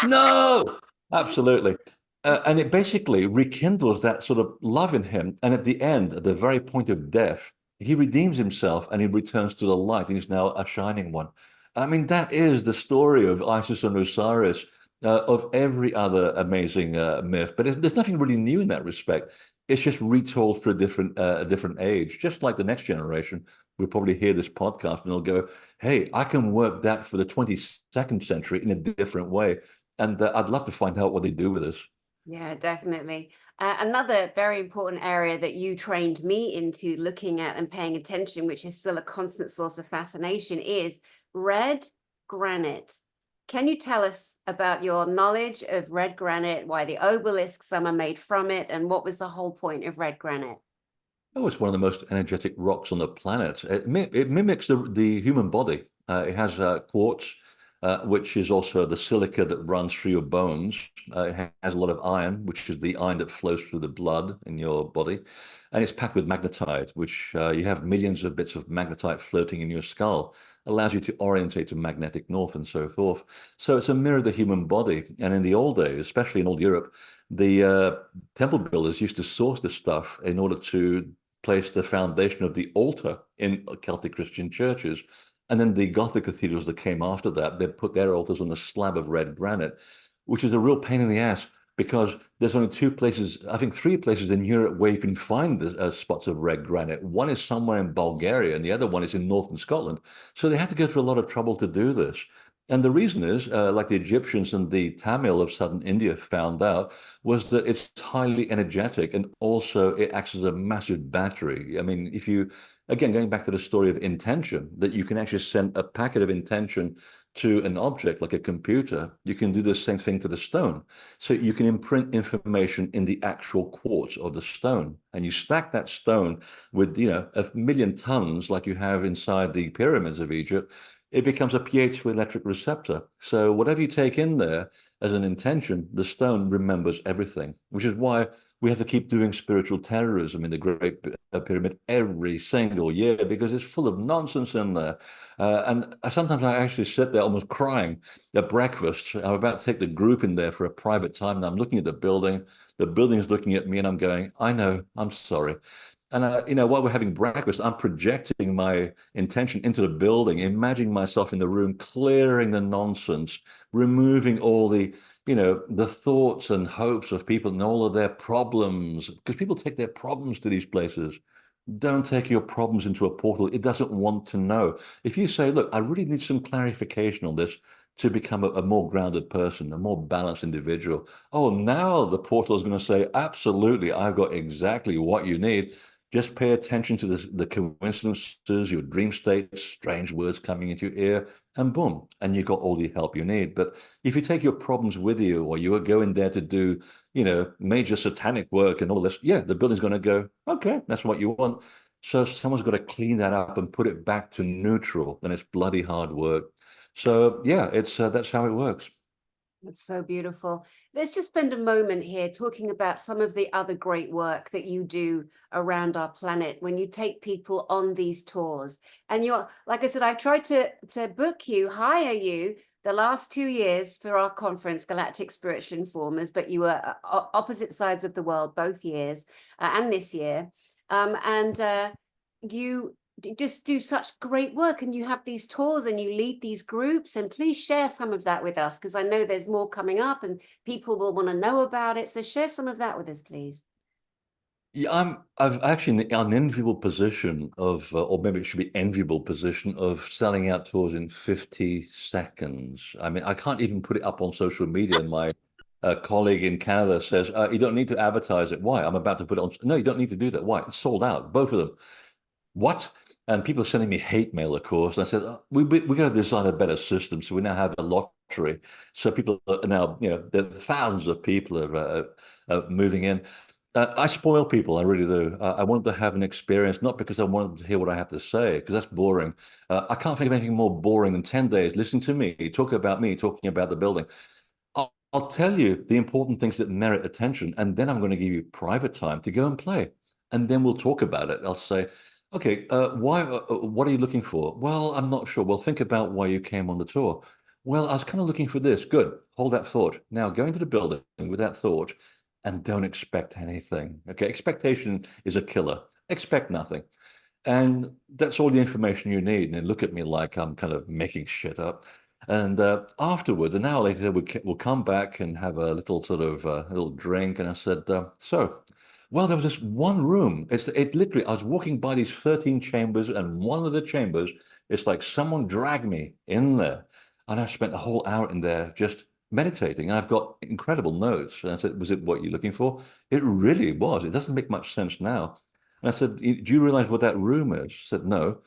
No, absolutely. And it basically rekindles that sort of love in him. And at the end, at the very point of death, he redeems himself and he returns to the light. And he's now a shining one. I mean, that is the story of Isis and Osiris, of every other amazing myth. But there's nothing really new in that respect. It's just retold for a different age. Just like the next generation will probably hear this podcast and they'll go, "Hey, I can work that for the 22nd century in a different way." And I'd love to find out what they do with this. Yeah, definitely. Another very important area that you trained me into looking at and paying attention, which is still a constant source of fascination, is red granite. Can you tell us about your knowledge of red granite, why the obelisks, some are made from it, and what was the whole point of red granite? Oh, it's one of the most energetic rocks on the planet. It mimics the human body. It has quartz, which is also the silica that runs through your bones. It has a lot of iron, which is the iron that flows through the blood in your body. And it's packed with magnetite, which you have millions of bits of magnetite floating in your skull, allows you to orientate to magnetic north and so forth. So it's a mirror of the human body. And in the old days, especially in old Europe, the temple builders used to source this stuff in order to place the foundation of the altar in Celtic Christian churches. And then the Gothic cathedrals that came after that, they put their altars on a slab of red granite, which is a real pain in the ass because there's only two places, I think three places in Europe where you can find the spots of red granite. One is somewhere in Bulgaria and the other one is in northern Scotland. So they had to go through a lot of trouble to do this. And the reason is, like the Egyptians and the Tamil of southern India found out, was that it's highly energetic and also it acts as a massive battery. I mean, if you, again, going back to the story of intention, that you can actually send a packet of intention to an object like a computer, you can do the same thing to the stone. So you can imprint information in the actual quartz of the stone. And you stack that stone with, 1 million tons like you have inside the pyramids of Egypt, it becomes a piezoelectric receptor. So whatever you take in there as an intention, the stone remembers everything, which is why we have to keep doing spiritual terrorism in the Great Pyramid every single year because it's full of nonsense in there. And sometimes I actually sit there almost crying at breakfast. I'm about to take the group in there for a private time, and I'm looking at the building is looking at me, and I'm going, "I know, I'm sorry." And while we're having breakfast, I'm projecting my intention into the building, imagining myself in the room, clearing the nonsense, removing all the thoughts and hopes of people and all of their problems, because people take their problems to these places. Don't take your problems into a portal. It doesn't want to know. If you say, "Look, I really need some clarification on this to become a more grounded person, a more balanced individual." Oh, now the portal is going to say, "Absolutely, I've got exactly what you need. Just pay attention to the coincidences, your dream states, strange words coming into your ear, and boom, and you got all the help you need." But if you take your problems with you, or you are going there to do, major satanic work and all this, yeah, the building's going to go, "Okay, that's what you want." So someone's got to clean that up and put it back to neutral, and it's bloody hard work. So yeah, it's that's how it works. That's so beautiful. Let's just spend a moment here talking about some of the other great work that you do around our planet when you take people on these tours. And you're, like I said, I've tried to book you, hire you the last 2 years for our conference, Galactic Spiritual Informers, but you were opposite sides of the world both years and this year. And you just do such great work, and you have these tours and you lead these groups, and please share some of that with us because I know there's more coming up and people will want to know about it. So share some of that with us, please. Yeah, I've actually in an enviable position of, or maybe it should be enviable position of selling out tours in 50 seconds. I mean, I can't even put it up on social media. And my colleague in Canada says, "You don't need to advertise it." Why? I'm about to put it on. No, you don't need to do that. Why? It's sold out, both of them. What? And people are sending me hate mail, of course. And I said, we got to design a better system. So we now have a lottery. So people are now, there are thousands of people are moving in. I spoil people, I really do. I want them to have an experience, not because I want them to hear what I have to say, because that's boring. I can't think of anything more boring than 10 days listening to me, talking about the building. I'll tell you the important things that merit attention, and then I'm going to give you private time to go and play, and then we'll talk about it. I'll say, okay, why? What are you looking for? Well, I'm not sure. Well, think about why you came on the tour. Well, I was kind of looking for this. Good. Hold that thought. Now go into the building with that thought, and don't expect anything. Okay, expectation is a killer. Expect nothing. And that's all the information you need. And they look at me like I'm kind of making shit up. And afterwards, an hour later, we'll come back and have a little sort of a little drink. And I said, well, there was this one room. It literally, I was walking by these 13 chambers, and one of the chambers, it's like someone dragged me in there. And I spent a whole hour in there just meditating. And I've got incredible notes. And I said, was it what you're looking for? It really was. It doesn't make much sense now. And I said, do you realize what that room is? She said, no.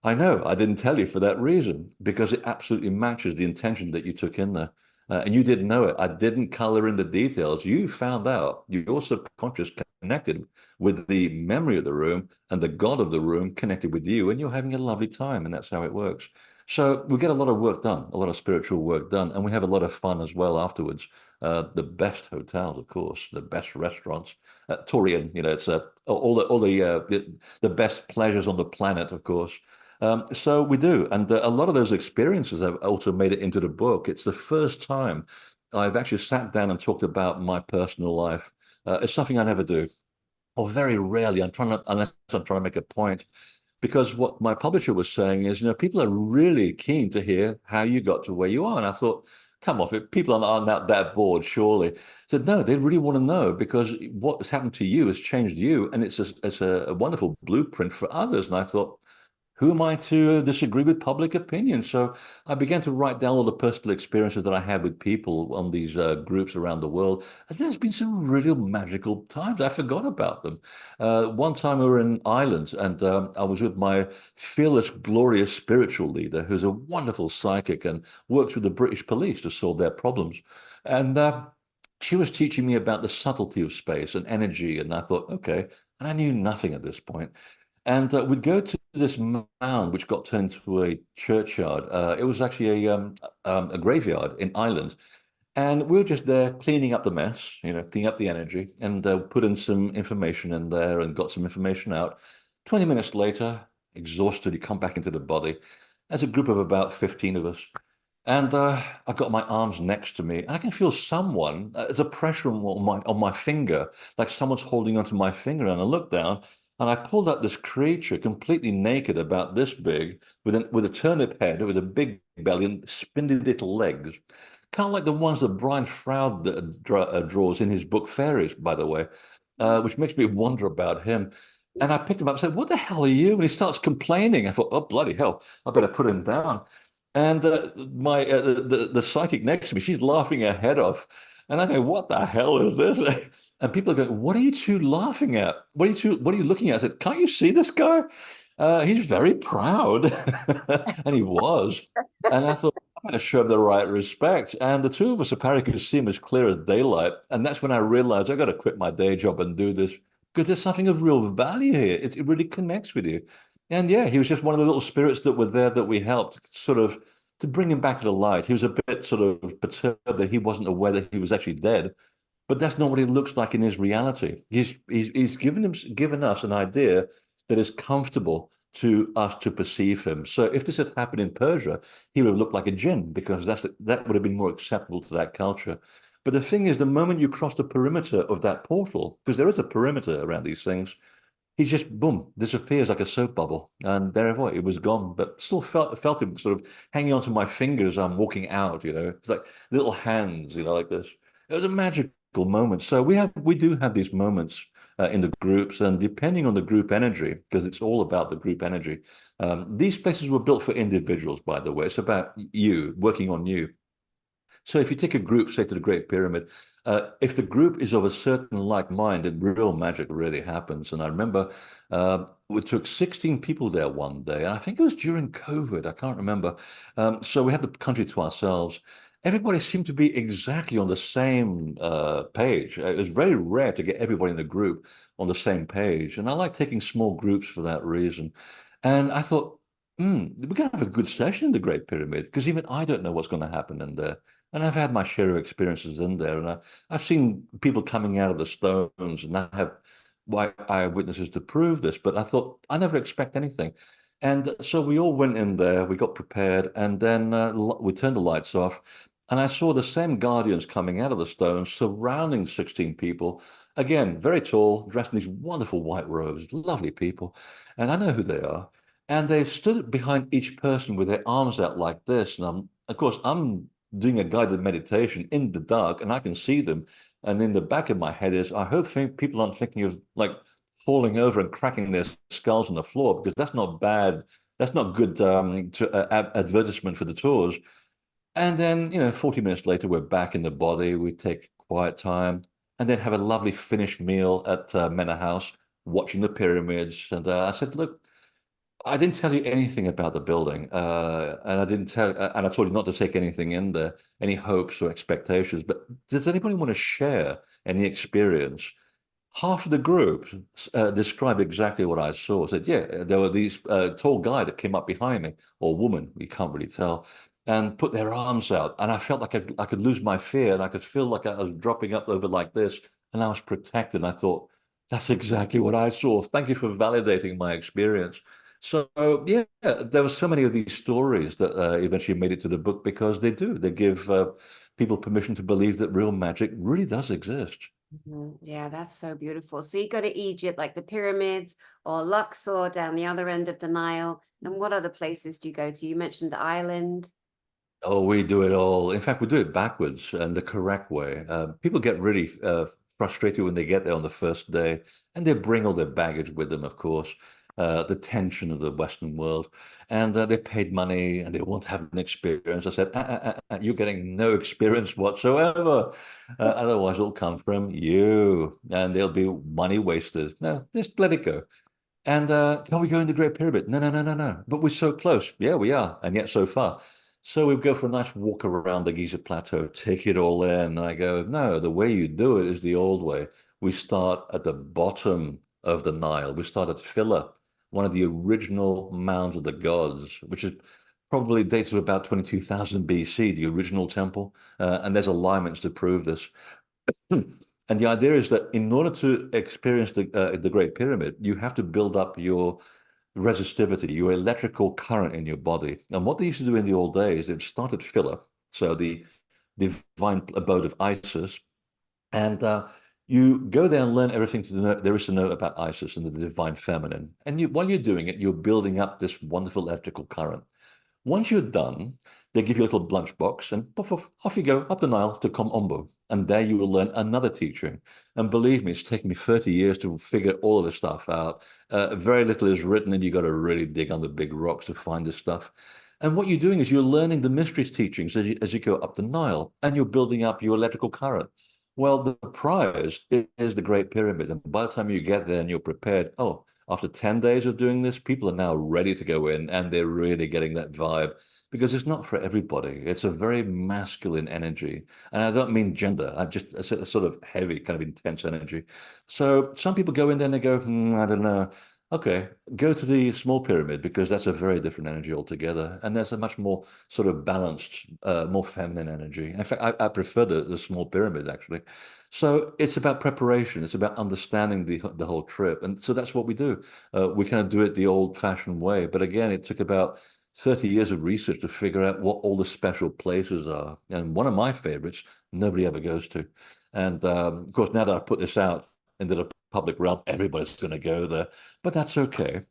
I know. I didn't tell you for that reason, because it absolutely matches the intention that you took in there. And you didn't know it. I didn't color in the details. You found out. Your subconscious connected with the memory of the room, and the God of the room connected with you, and you're having a lovely time. And that's how it works. So we get a lot of work done, a lot of spiritual work done, and we have a lot of fun as well afterwards. The best hotels, of course, the best restaurants. Torian, it's the best pleasures on the planet, of course. So we do, and a lot of those experiences have also made it into the book. It's the first time I've actually sat down and talked about my personal life. It's something I never do, or very rarely. Unless I'm trying to make a point, because what my publisher was saying is, people are really keen to hear how you got to where you are. And I thought, come off it, people aren't that bored, surely. I said, no, they really want to know, because what has happened to you has changed you, and it's a wonderful blueprint for others. And I thought, who am I to disagree with public opinion? So I began to write down all the personal experiences that I had with people on these groups around the world. And there's been some really magical times. I forgot about them. One time we were in Ireland, and I was with my fearless, glorious spiritual leader, who's a wonderful psychic and works with the British police to solve their problems. And she was teaching me about the subtlety of space and energy. And I thought, okay. And I knew nothing at this point. And we'd go to this mound, which got turned into a churchyard. It was actually a graveyard in Ireland. And we were just there cleaning up the mess, cleaning up the energy, and put in some information in there and got some information out. 20 minutes later, exhausted, you come back into the body. There's a group of about 15 of us. And I got my arms next to me, and I can feel someone, there's a pressure on my finger, like someone's holding onto my finger. And I look down, and I pulled up this creature completely naked, about this big, with a turnip head, with a big belly and spindly little legs, kind of like the ones that Brian Froud draws in his book Fairies, by the way, which makes me wonder about him. And I picked him up and said, "What the hell are you?" And he starts complaining. I thought, "Oh, bloody hell, I better put him down." And my the psychic next to me, she's laughing her head off, and I go, "What the hell is this?" And people are going, "What are you two laughing at? What are you looking at?" I said, "Can't you see this guy? He's very proud," and he was. And I thought, I'm going to show him the right respect. And the two of us apparently could see him as clear as daylight. And that's when I realized I got to quit my day job and do this, because there's something of real value here. It really connects with you. And yeah, he was just one of the little spirits that were there that we helped sort of to bring him back to the light. He was a bit sort of perturbed that he wasn't aware that he was actually dead, but that's not what he looks like in his reality. He's given us an idea that is comfortable to us to perceive him. So if this had happened in Persia, he would have looked like a jinn, because that would have been more acceptable to that culture. But the thing is, the moment you cross the perimeter of that portal, because there is a perimeter around these things, he just boom disappears like a soap bubble, and there it was gone. But still felt him sort of hanging onto my fingers. I'm walking out, it's like little hands, like this. It was a magical moment. So we do have these moments in the groups, and depending on the group energy, because it's all about the group energy. These places were built for individuals, by the way. It's about you working on you. So if you take a group, say to the Great Pyramid, if the group is of a certain like mind, then real magic really happens. And I remember we took 16 people there one day, and I think it was during COVID. I can't remember. So we had the country to ourselves. Everybody seemed to be exactly on the same page. It was very rare to get everybody in the group on the same page. And I like taking small groups for that reason. And I thought, we're going to have a good session in the Great Pyramid because even I don't know what's going to happen in there. And I've had my share of experiences in there, and I've seen people coming out of the stones, and I have eyewitnesses to prove this. But I thought I never expect anything, and so we all went in there, we got prepared, and then we turned the lights off, and I saw the same guardians coming out of the stones, surrounding 16 people. Again, very tall, dressed in these wonderful white robes, lovely people, and I know who they are. And they stood behind each person with their arms out like this. And of course, I'm doing a guided meditation in the dark and I can see them. And in the back of my head is, I hope people aren't thinking of like falling over and cracking their skulls on the floor because that's not bad. That's not good advertisement for the tours. And then, 40 minutes later, we're back in the body. We take quiet time and then have a lovely finished meal at Manor House, watching the pyramids. And I said, look, I didn't tell you anything about the building, and I told you not to take anything in there, any hopes or expectations. But does anybody want to share any experience? Half of the group described exactly what I saw. Said, yeah, there were these tall guy that came up behind me, or woman, you can't really tell, and put their arms out, and I felt like I could lose my fear, and I could feel like I was dropping up over like this, and I was protected. And I thought, that's exactly what I saw. Thank you for validating my experience. So yeah, there were so many of these stories that eventually made it to the book because they give people permission to believe that real magic really does exist. Yeah, that's so beautiful. So you go to Egypt, like the pyramids or Luxor down the other end of the Nile. And what other places do you go to? You mentioned Ireland. Oh, we do it all. In fact, we do it backwards and the correct way. People get really frustrated when they get there on the first day, and they bring all their baggage with them, of course, the tension of the Western world. And they paid money and they want to have an experience. I said, you're getting no experience whatsoever. Otherwise, it'll come from you, and there'll be money wasted. No, just let it go. And can we go in the Great Pyramid? No, no, no, no, no. But we're so close. Yeah, we are, and yet so far. So we go for a nice walk around the Giza Plateau, take it all in. And I go, no, the way you do it is the old way. We start at the bottom of the Nile. We start at Phila, one of the original mounds of the gods, which is probably dates to about 22,000 BC, the original temple. And there's alignments to prove this. And the idea is that in order to experience the Great Pyramid, you have to build up your resistivity, your electrical current in your body. And what they used to do in the old days, it started Phila, so the divine abode of Isis, and you go there and learn everything there is to know about Isis and the divine feminine. And while you're doing it, you're building up this wonderful electrical current. Once you're done, they give you a little lunchbox and puff, puff, off you go up the Nile to Kom Ombo. And there you will learn another teaching. And believe me, it's taken me 30 years to figure all of this stuff out. Very little is written, and you got to really dig on the big rocks to find this stuff. And what you're doing is you're learning the mysteries teachings as you go up the Nile, and you're building up your electrical current. Well, the prize is the Great Pyramid. And by the time you get there and you're prepared, oh, after 10 days of doing this, people are now ready to go in and they're really getting that vibe because it's not for everybody. It's a very masculine energy. And I don't mean gender. I just a sort of heavy, kind of intense energy. So some people go in there and they go, I don't know. Okay, go to the small pyramid because that's a very different energy altogether. And there's a much more sort of balanced, more feminine energy. In fact, I prefer the small pyramid actually. So it's about preparation. It's about understanding the whole trip. And so that's what we do. We kind of do it the old-fashioned way. But again, it took about 30 years of research to figure out what all the special places are. And one of my favorites, nobody ever goes to. And of course, now that I put this out into the public realm, everybody's going to go there. But that's okay.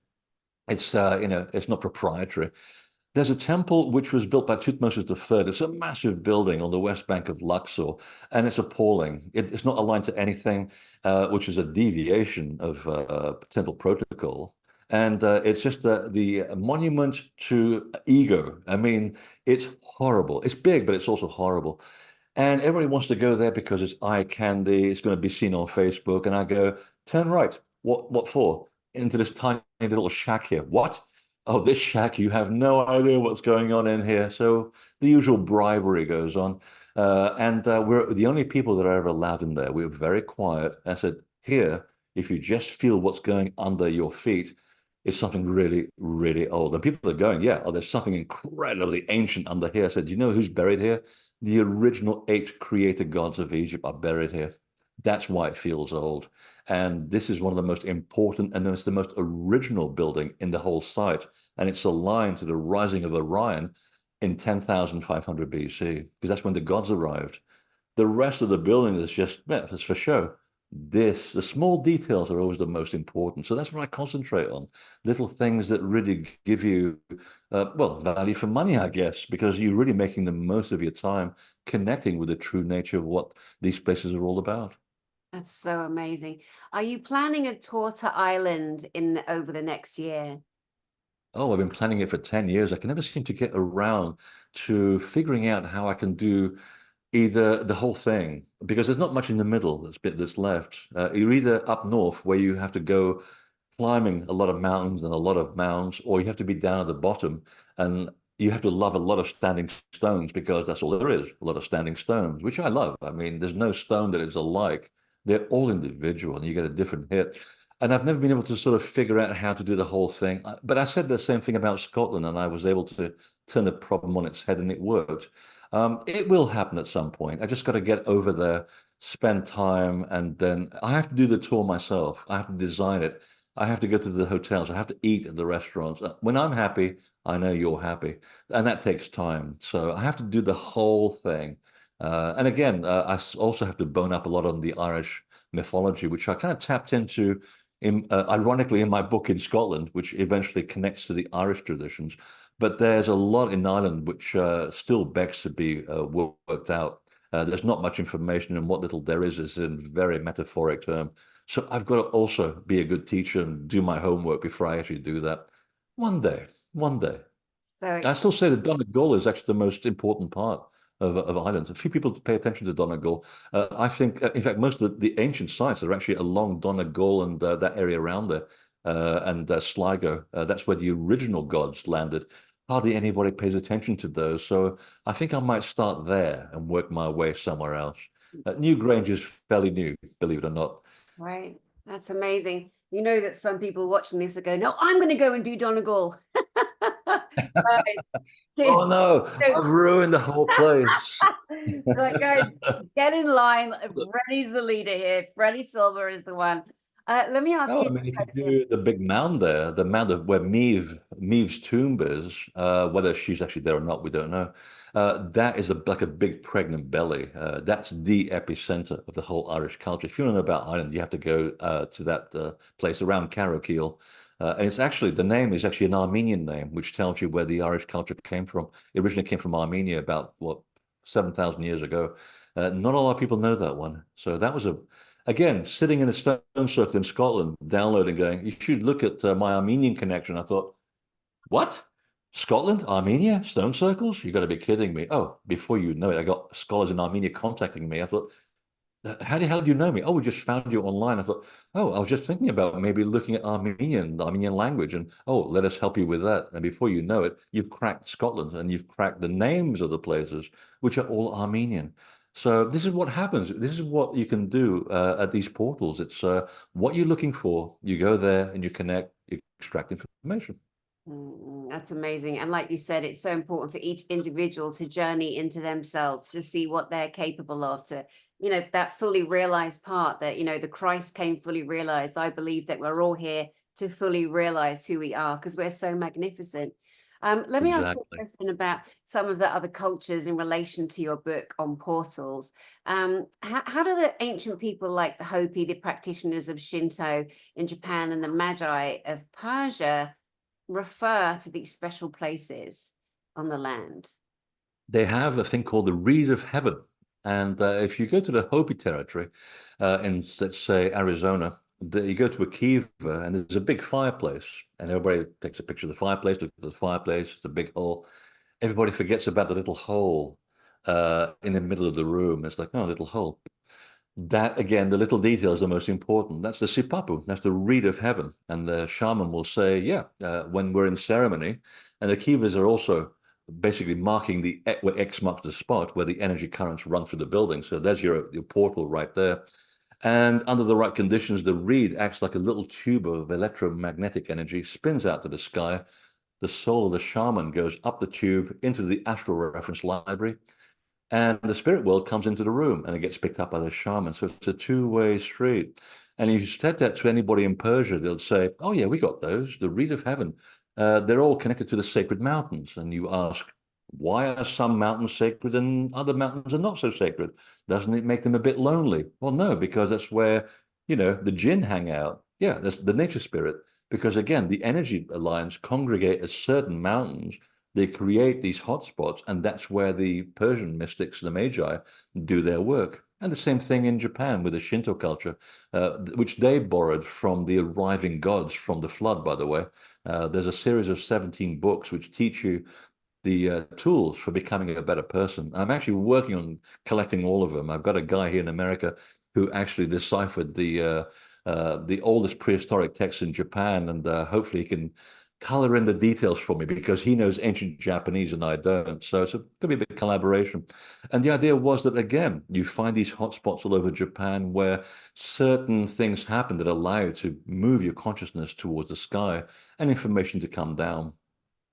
It's it's not proprietary. There's a temple which was built by Tutmosis III. It's a massive building on the west bank of Luxor, and it's appalling. It's not aligned to anything, which is a deviation of temple protocol. And it's just the monument to ego. I mean, it's horrible. It's big, but it's also horrible. And everybody wants to go there because it's eye candy. It's going to be seen on Facebook. And I go, turn right. What for? Into this tiny little shack here. What? Oh, this shack, you have no idea what's going on in here. So the usual bribery goes on. And we're the only people that are ever allowed in there. We're very quiet. I said, here, if you just feel what's going under your feet, it's something really, really old. And people are going, yeah, oh, there's something incredibly ancient under here. I said, do you know who's buried here? The original 8 creator gods of Egypt are buried here. That's why it feels old. And this is one of the most important, and it's the most original building in the whole site. And it's aligned to the rising of Orion in 10,500 BC, because that's when the gods arrived. The rest of the building is just, yeah, it's for show. The small details are always the most important. So that's what I concentrate on. Little things that really give you, well, value for money, I guess, because you're really making the most of your time connecting with the true nature of what these places are all about. That's so amazing. Are you planning a tour to Ireland in over the next year? Oh, I've been planning it for 10 years. I can never seem to get around to figuring out how I can do either the whole thing, because there's not much in the middle that's left. You're either up north where you have to go climbing a lot of mountains and a lot of mounds, or you have to be down at the bottom and you have to love a lot of standing stones because that's all there is, a lot of standing stones, which I love. I mean, there's no stone that is alike. They're all individual and you get a different hit. And I've never been able to sort of figure out how to do the whole thing. But I said the same thing about Scotland, and I was able to turn the problem on its head, and it worked. It will happen at some point. I just got to get over there, spend time, and then I have to do the tour myself. I have to design it. I have to go to the hotels. I have to eat at the restaurants. When I'm happy, I know you're happy, and that takes time. So I have to do the whole thing. And again, also have to bone up a lot on the Irish mythology, which I kind of tapped into ironically in my book in Scotland, which eventually connects to the Irish traditions. But there's a lot in Ireland which still begs to be worked out. There's not much information, and what little there is in very metaphoric term. So I've got to also be a good teacher and do my homework before I actually do that. One day, one day. So I still say that Donegal is actually the most important part of Ireland. A few people pay attention to Donegal. I think, in fact, most of the ancient sites are actually along Donegal and that area around there, and Sligo. That's where the original gods landed. Hardly anybody pays attention to those. So I think I might start there and work my way somewhere else. Newgrange is fairly new, believe it or not. right, that's amazing. You know that some people watching this are going, "No, I'm going to go and do Donegal." Right. Oh no, So, I've ruined the whole place. so guys, get in line. Freddy's the leader here. Freddy Silva is the one. Let me ask Oh, you I mean, if a you question. do the big mound there, the mound of where Meave's tomb is, whether she's actually there or not, we don't know. That is like a big pregnant belly. That's the epicenter of the whole Irish culture. If you want to know about Ireland, you have to go to that place around Carrowkeel. And it's actually, the name is actually an Armenian name, which tells you where the Irish culture came from. It originally came from Armenia about, what, 7,000 years ago. Not a lot of people know that one. So that was again, sitting in a stone circle in Scotland, downloading, going, you should look at my Armenian connection. I thought, what? Scotland, Armenia, stone circles? You got to be kidding me. Oh, before you know it, I got scholars in Armenia contacting me. I thought, how the hell do you know me? Oh, we just found you online. I thought, oh, I was just thinking about maybe looking at Armenian, the Armenian language, and oh, let us help you with that. And before you know it, you've cracked Scotland and you've cracked the names of the places, which are all Armenian. So this is what happens. This is what you can do at these portals. It's what you're looking for. You go there and you connect, you extract information. That's amazing. And like you said, it's so important for each individual to journey into themselves, to see what they're capable of, to, that fully realized part that, the Christ came fully realized. I believe that we're all here to fully realize who we are because we're so magnificent. Let me ask you a Exactly. question about some of the other cultures in relation to your book on portals. How do the ancient people like the Hopi, the practitioners of Shinto in Japan, and the Magi of Persia refer to these special places on the land? They have a thing called the Reed of Heaven. And if you go to the Hopi territory in, let's say, Arizona, you go to a kiva and there's a big fireplace. And everybody takes a picture of the fireplace, looks at the fireplace, it's a big hole. Everybody forgets about the little hole in the middle of the room. It's like, no, little hole. That again, the little details are most important. That's the sipapu. That's the reed of heaven. And the shaman will say, yeah, when we're in ceremony, and the kivas are also basically marking where X marks the spot where the energy currents run through the building. So there's your portal right there. And under the right conditions, the reed acts like a little tube of electromagnetic energy, spins out to the sky. The soul of the shaman goes up the tube into the astral reference library, and the spirit world comes into the room and it gets picked up by the shaman. So it's a two-way street. And if you said that to anybody in Persia, they'll say, oh yeah, we got those, the reed of heaven. They're all connected to the sacred mountains. And you ask, why are some mountains sacred and other mountains are not so sacred? Doesn't it make them a bit lonely? Well, no, because that's where, the jinn hang out. Yeah, that's the nature spirit. Because again, the energy lines congregate at certain mountains. They create these hotspots, and that's where the Persian mystics, the Magi, do their work. And the same thing in Japan with the Shinto culture, which they borrowed from the arriving gods from the flood, by the way. There's a series of 17 books which teach you the tools for becoming a better person. I'm actually working on collecting all of them. I've got a guy here in America who actually deciphered the oldest prehistoric texts in Japan, and hopefully he can color in the details for me because he knows ancient Japanese and I don't. So it's going to be a big collaboration. And the idea was that, again, you find these hotspots all over Japan where certain things happen that allow you to move your consciousness towards the sky and information to come down.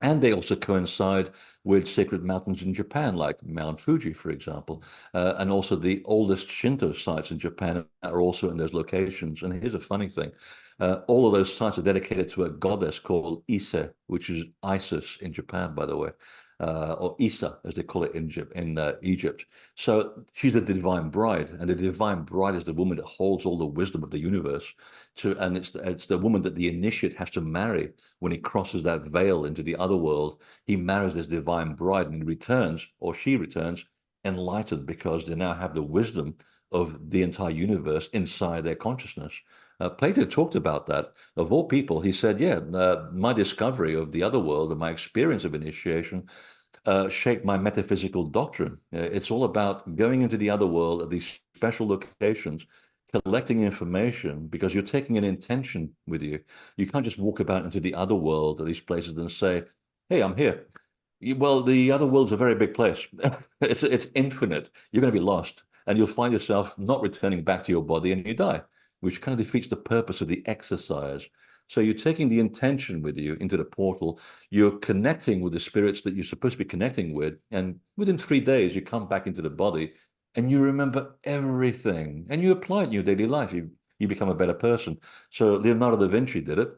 And they also coincide with sacred mountains in Japan, like Mount Fuji, for example, and also the oldest Shinto sites in Japan are also in those locations. And here's a funny thing. All of those sites are dedicated to a goddess called Ise, which is Isis in Japan, by the way, or Isa, as they call it in Egypt. So she's the divine bride, and the divine bride is the woman that holds all the wisdom of the universe. And it's the woman that the initiate has to marry when he crosses that veil into the other world. He marries his divine bride and he returns, or she returns, enlightened because they now have the wisdom of the entire universe inside their consciousness. Plato talked about that. Of all people, he said, yeah, my discovery of the other world and my experience of initiation shaped my metaphysical doctrine. It's all about going into the other world at these special locations, collecting information because you're taking an intention with you. You can't just walk about into the other world at these places and say, hey, I'm here. Well, the other world's a very big place. It's infinite. You're going to be lost, and you'll find yourself not returning back to your body, and you die, which kind of defeats the purpose of the exercise. So you're taking the intention with you into the portal. You're connecting with the spirits that you're supposed to be connecting with, and within 3 days, you come back into the body, and you remember everything, and you apply it in your daily life. You become a better person. So Leonardo da Vinci did it.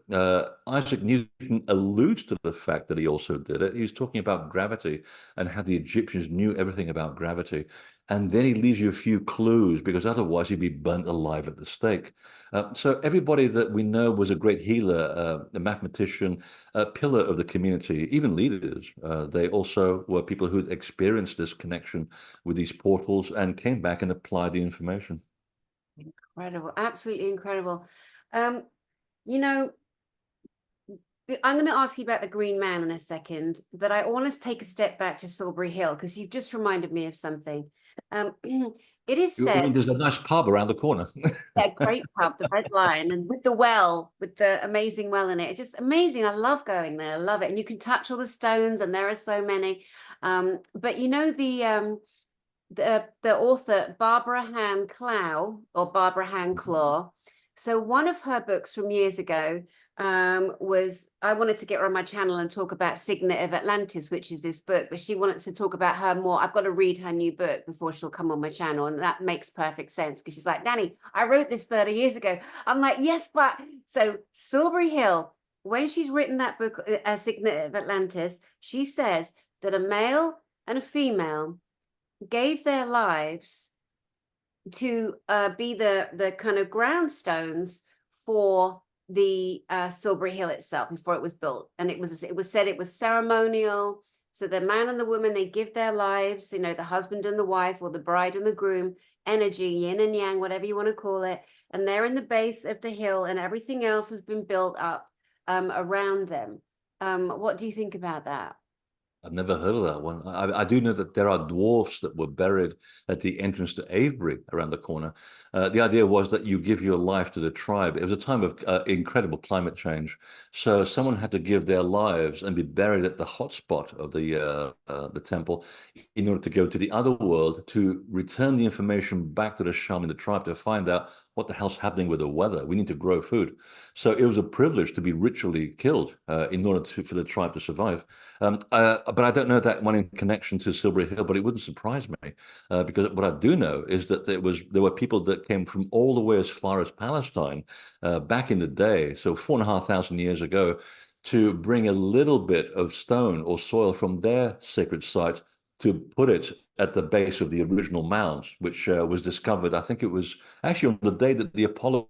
Isaac Newton alludes to the fact that he also did it. He was talking about gravity and how the Egyptians knew everything about gravity. And then he leaves you a few clues because otherwise he'd be burnt alive at the stake. So everybody that we know was a great healer, a mathematician, a pillar of the community, even leaders. They also were people who experienced this connection with these portals and came back and applied the information. Incredible, absolutely incredible. Um, you know, I'm going to ask you about the Green Man in a second, but I want to take a step back to Silbury Hill because you've just reminded me of something. It is I said mean, there's a nice pub around the corner. that great pub, the Red Lion, and with the well, with the amazing well in it. It's just amazing. I love going there. I love it. And you can touch all the stones, and there are so many. But you know the author Barbara Han Clow or Barbara Han Claw. So one of her books from years ago was I wanted to get her on my channel and talk about Signet of Atlantis, which is this book, but she wanted to talk about her more. I've got to read her new book before she'll come on my channel, and that makes perfect sense because she's like, Dani, I wrote this 30 years ago. I'm like, yes, but so Silbury Hill, when she's written that book, Signet of Atlantis, she says that a male and a female gave their lives to be the kind of groundstones for the Silbury Hill itself before it was built. And it was said it was ceremonial. So the man and the woman, they give their lives, you know, the husband and the wife, or the bride and the groom, energy, yin and yang, whatever you want to call it. And they're in the base of the hill, and everything else has been built up around them. What do you think about that? I've never heard of that one. I do know that there are dwarfs that were buried at the entrance to Avebury around the corner. The idea was that you give your life to the tribe. It was a time of incredible climate change. So someone had to give their lives and be buried at the hotspot of the temple in order to go to the other world to return the information back to the shaman, the tribe, to find out what the hell's happening with the weather? We need to grow food. So it was a privilege to be ritually killed in order for the tribe to survive. But I don't know that one in connection to Silbury Hill, but it wouldn't surprise me because what I do know is that there were people that came from all the way as far as Palestine back in the day, so 4,500 years ago, to bring a little bit of stone or soil from their sacred site to put it at the base of the original mound, which was discovered, I think it was actually on the day that the Apollo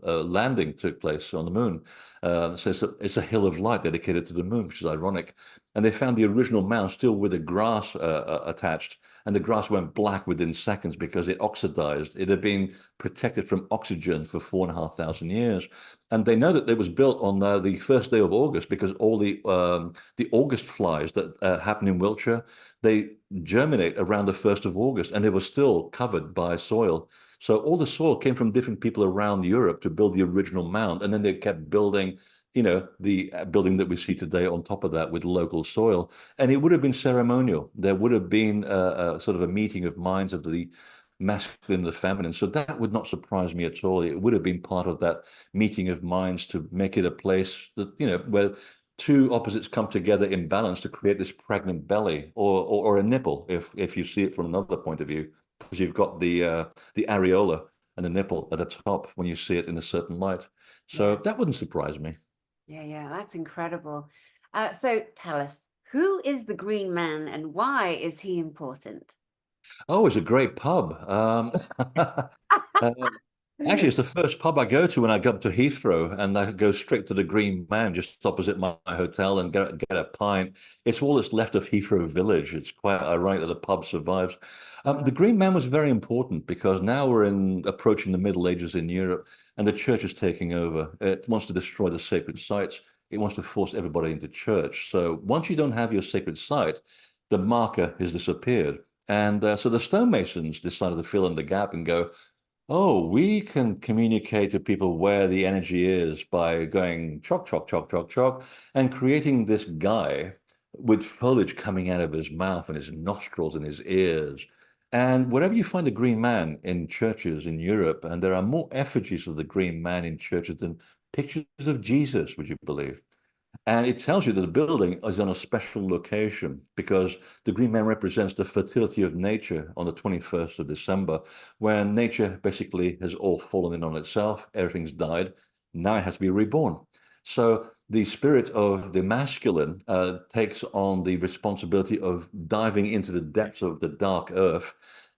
landing took place on the moon. So it's a hill of light dedicated to the moon, which is ironic. And they found the original mound still with the grass attached, and the grass went black within seconds because it oxidized. It had been protected from oxygen for 4,500 years. And they know that it was built on the first day of August because all the August flies that happen in Wiltshire, they germinate around the 1st of August, and they were still covered by soil. So all the soil came from different people around Europe to build the original mound, and then they kept building, the building that we see today on top of that with local soil. And it would have been ceremonial. There would have been a sort of a meeting of minds of the masculine and the feminine. So that would not surprise me at all. It would have been part of that meeting of minds to make it a place that, where two opposites come together in balance to create this pregnant belly or a nipple, if you see it from another point of view, because you've got the areola and the nipple at the top when you see it in a certain light. So that wouldn't surprise me. Yeah, that's incredible. So tell us, who is the Green Man and why is he important? Oh, it's a great pub. Uh, Actually, it's the first pub I go to when I go up to Heathrow, and I go straight to the Green Man just opposite my hotel and get a pint. It's all that's left of Heathrow Village. It's quite ironic that the pub survives. The Green Man was very important because now we're approaching the Middle Ages in Europe, and the church is taking over. It wants to destroy the sacred sites. It wants to force everybody into church. So once you don't have your sacred site, the marker has disappeared. And so the stonemasons decided to fill in the gap and go, oh, we can communicate to people where the energy is by going chalk, chalk, chalk, chalk, chalk, and creating this guy with foliage coming out of his mouth and his nostrils and his ears. And wherever you find a green man in churches in Europe, and there are more effigies of the green man in churches than pictures of Jesus, would you believe? And it tells you that the building is on a special location because the green man represents the fertility of nature on the 21st of December, when nature basically has all fallen in on itself, everything's died, now it has to be reborn. So the spirit of the masculine takes on the responsibility of diving into the depths of the dark earth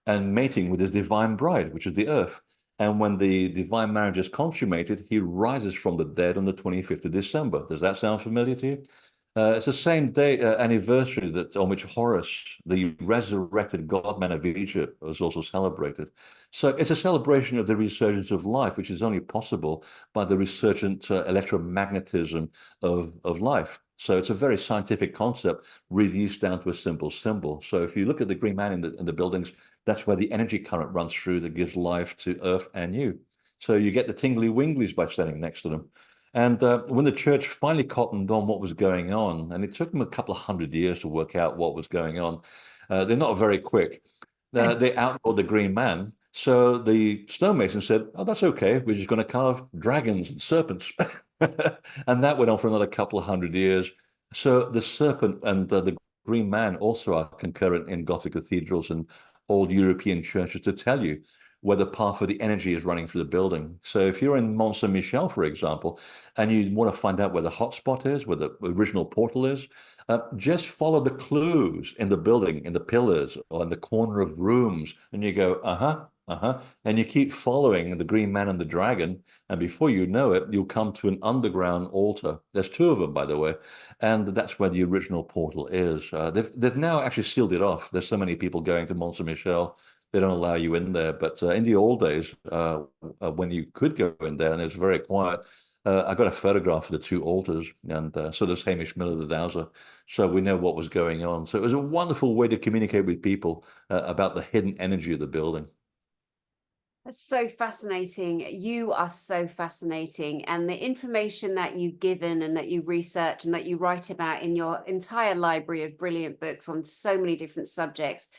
and mating with his divine bride, which is the earth. And when the divine marriage is consummated, he rises from the dead on the 25th of December. Does that sound familiar to you? It's the same day anniversary on which Horus, the resurrected god-man of Egypt, was also celebrated. So it's a celebration of the resurgence of life, which is only possible by the resurgent electromagnetism of life. So it's a very scientific concept reduced down to a simple symbol. So if you look at the green man in the buildings, that's where the energy current runs through that gives life to earth and you. So you get the tingly winglies by standing next to them. And when the church finally cottoned on what was going on, and it took them a couple of 100 years to work out what was going on, they're not very quick. They outlawed the green man. So the stonemason said, oh, that's okay. We're just going to carve dragons and serpents. And that went on for another couple of 100 years. So the serpent and the green man also are concurrent in Gothic cathedrals and old European churches to tell you where the path of the energy is running through the building. So if you're in Mont Saint-Michel, for example, and you want to find out where the hotspot is, where the original portal is, just follow the clues in the building, in the pillars, or in the corner of rooms, and you go, and you keep following the green man and the dragon, and before you know it, you'll come to an underground altar. There's two of them, by the way, and that's where the original portal is. They've now actually sealed it off. There's so many people going to Mont Saint-Michel, they don't allow you in there. But in the old days, when you could go in there and it was very quiet, I got a photograph of the two altars, and so does Hamish Miller, the dowser. So we know what was going on. So it was a wonderful way to communicate with people about the hidden energy of the building. That's so fascinating. You are so fascinating. And the information that you've given and that you research and that you write about in your entire library of brilliant books on so many different subjects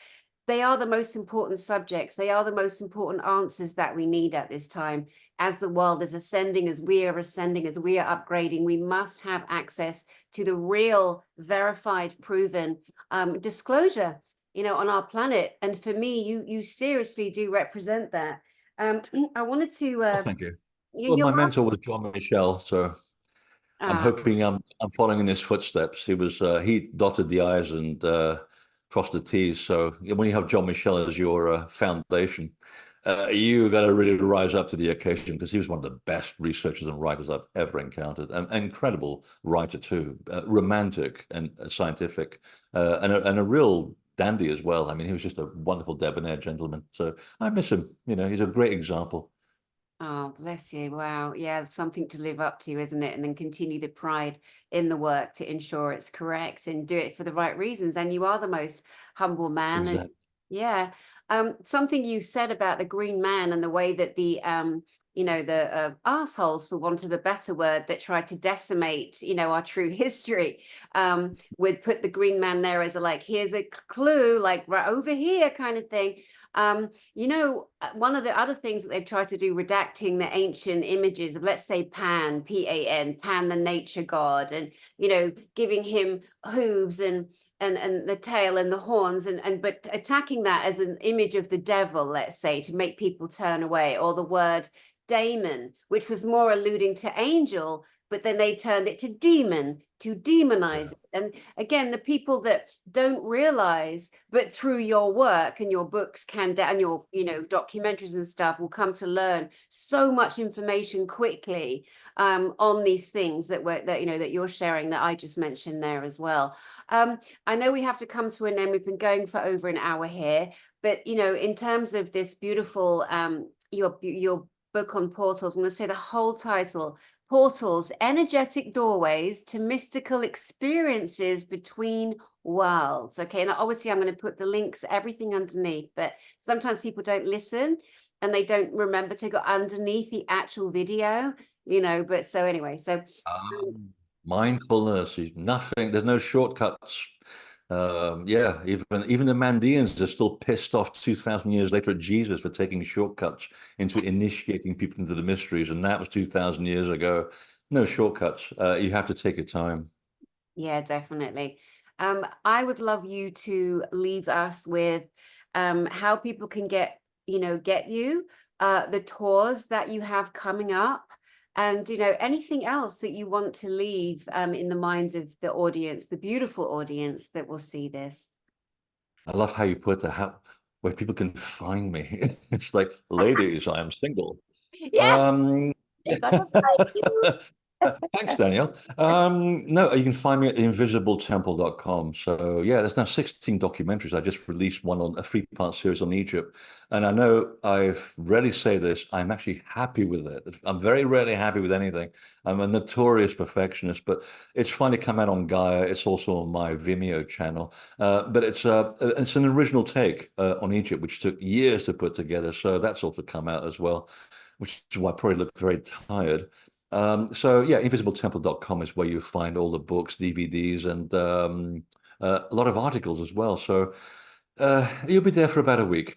they are the most important subjects. They are the most important answers that we need at this time. As the world is ascending, as we are ascending, as we are upgrading, we must have access to the real, verified, proven disclosure, on our planet. And for me, you seriously do represent that. I wanted to. Oh, thank you. Well, You're my mentor was John Michel, so I'm welcome. hoping I'm following in his footsteps. He dotted the I's and crossed the T's. So when you have John Michel as your foundation, you got to really rise up to the occasion, because he was one of the best researchers and writers I've ever encountered. An incredible writer too, romantic and scientific, and a real dandy as well. I mean, he was just a wonderful debonair gentleman. So I miss him. He's a great example. Oh, bless you. Wow. Yeah, something to live up to, isn't it? And then continue the pride in the work to ensure it's correct and do it for the right reasons. And you are the most humble man. And Exactly. yeah, something you said about the Green Man and the way that the assholes, for want of a better word, that tried to decimate, our true history, would put the Green Man there as here's a clue, like right over here kind of thing. One of the other things that they've tried to do, redacting the ancient images of, let's say, Pan, Pan, Pan, the nature god, and, giving him hooves and the tail and the horns, but attacking that as an image of the devil, let's say, to make people turn away, or the word daemon, which was more alluding to angel, but then they turned it to demon, to demonize it. And again, the people that don't realize, but through your work and your books and your documentaries and stuff, will come to learn so much information quickly on these things that you're sharing, that I just mentioned there as well. I know we have to come to an end. We've been going for over an hour here, but in terms of this beautiful your book on portals, I'm going to say the whole title: Portals, Energetic Doorways to Mystical Experiences Between Worlds. Okay, and obviously I'm going to put the links, everything underneath, but sometimes people don't listen and they don't remember to go underneath the actual video, but so anyway, so Mindfulness is nothing. There's no shortcuts. Yeah, even the Mandeans are still pissed off 2,000 years later at Jesus for taking shortcuts into initiating people into the mysteries, and that was 2,000 years ago. No shortcuts. You have to take your time. yeah, definitely. I would love you to leave us with how people can get you, the tours that you have coming up, and anything else that you want to leave in the minds of the audience, the beautiful audience that will see this. I love how you put where people can find me. It's like, ladies, I am single. Yes, Um, they're gonna find you. Thanks, Danielle. No, you can find me at invisibletemple.com. So yeah, there's now 16 documentaries. I just released one on a 3-part series on Egypt. And I know I rarely say this, I'm actually happy with it. I'm very rarely happy with anything. I'm a notorious perfectionist, but it's finally come out on Gaia. It's also on my Vimeo channel. But it's an original take on Egypt, which took years to put together. So that's also come out as well, which is why I probably look very tired. So yeah, invisibletemple.com is where you find all the books, DVDs, and a lot of articles as well. So you'll be there for about a week.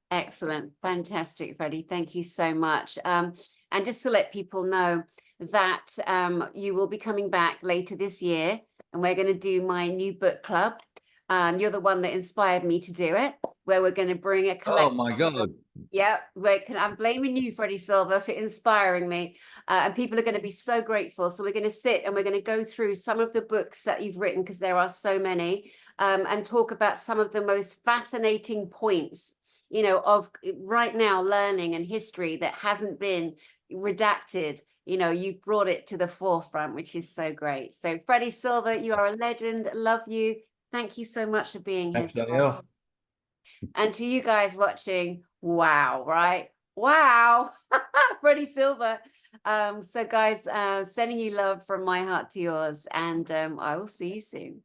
Excellent. Fantastic, Freddie. Thank you so much. And just to let people know that you will be coming back later this year, and we're going to do my new book club. You're the one that inspired me to do it, where we're going to bring a Oh collection. my God. Yeah, I'm blaming you, Freddy Silva, for inspiring me. And people are going to be so grateful. So we're going to sit and we're going to go through some of the books that you've written, because there are so many, and talk about some of the most fascinating points, of right now learning and history that hasn't been redacted. You've brought it to the forefront, which is so great. So Freddy Silva, you are a legend. Love you. Thank you so much for being here. Thanks, Danielle. And to you guys watching, wow, right? Wow, Freddy Silva. So guys, sending you love from my heart to yours, and I will see you soon.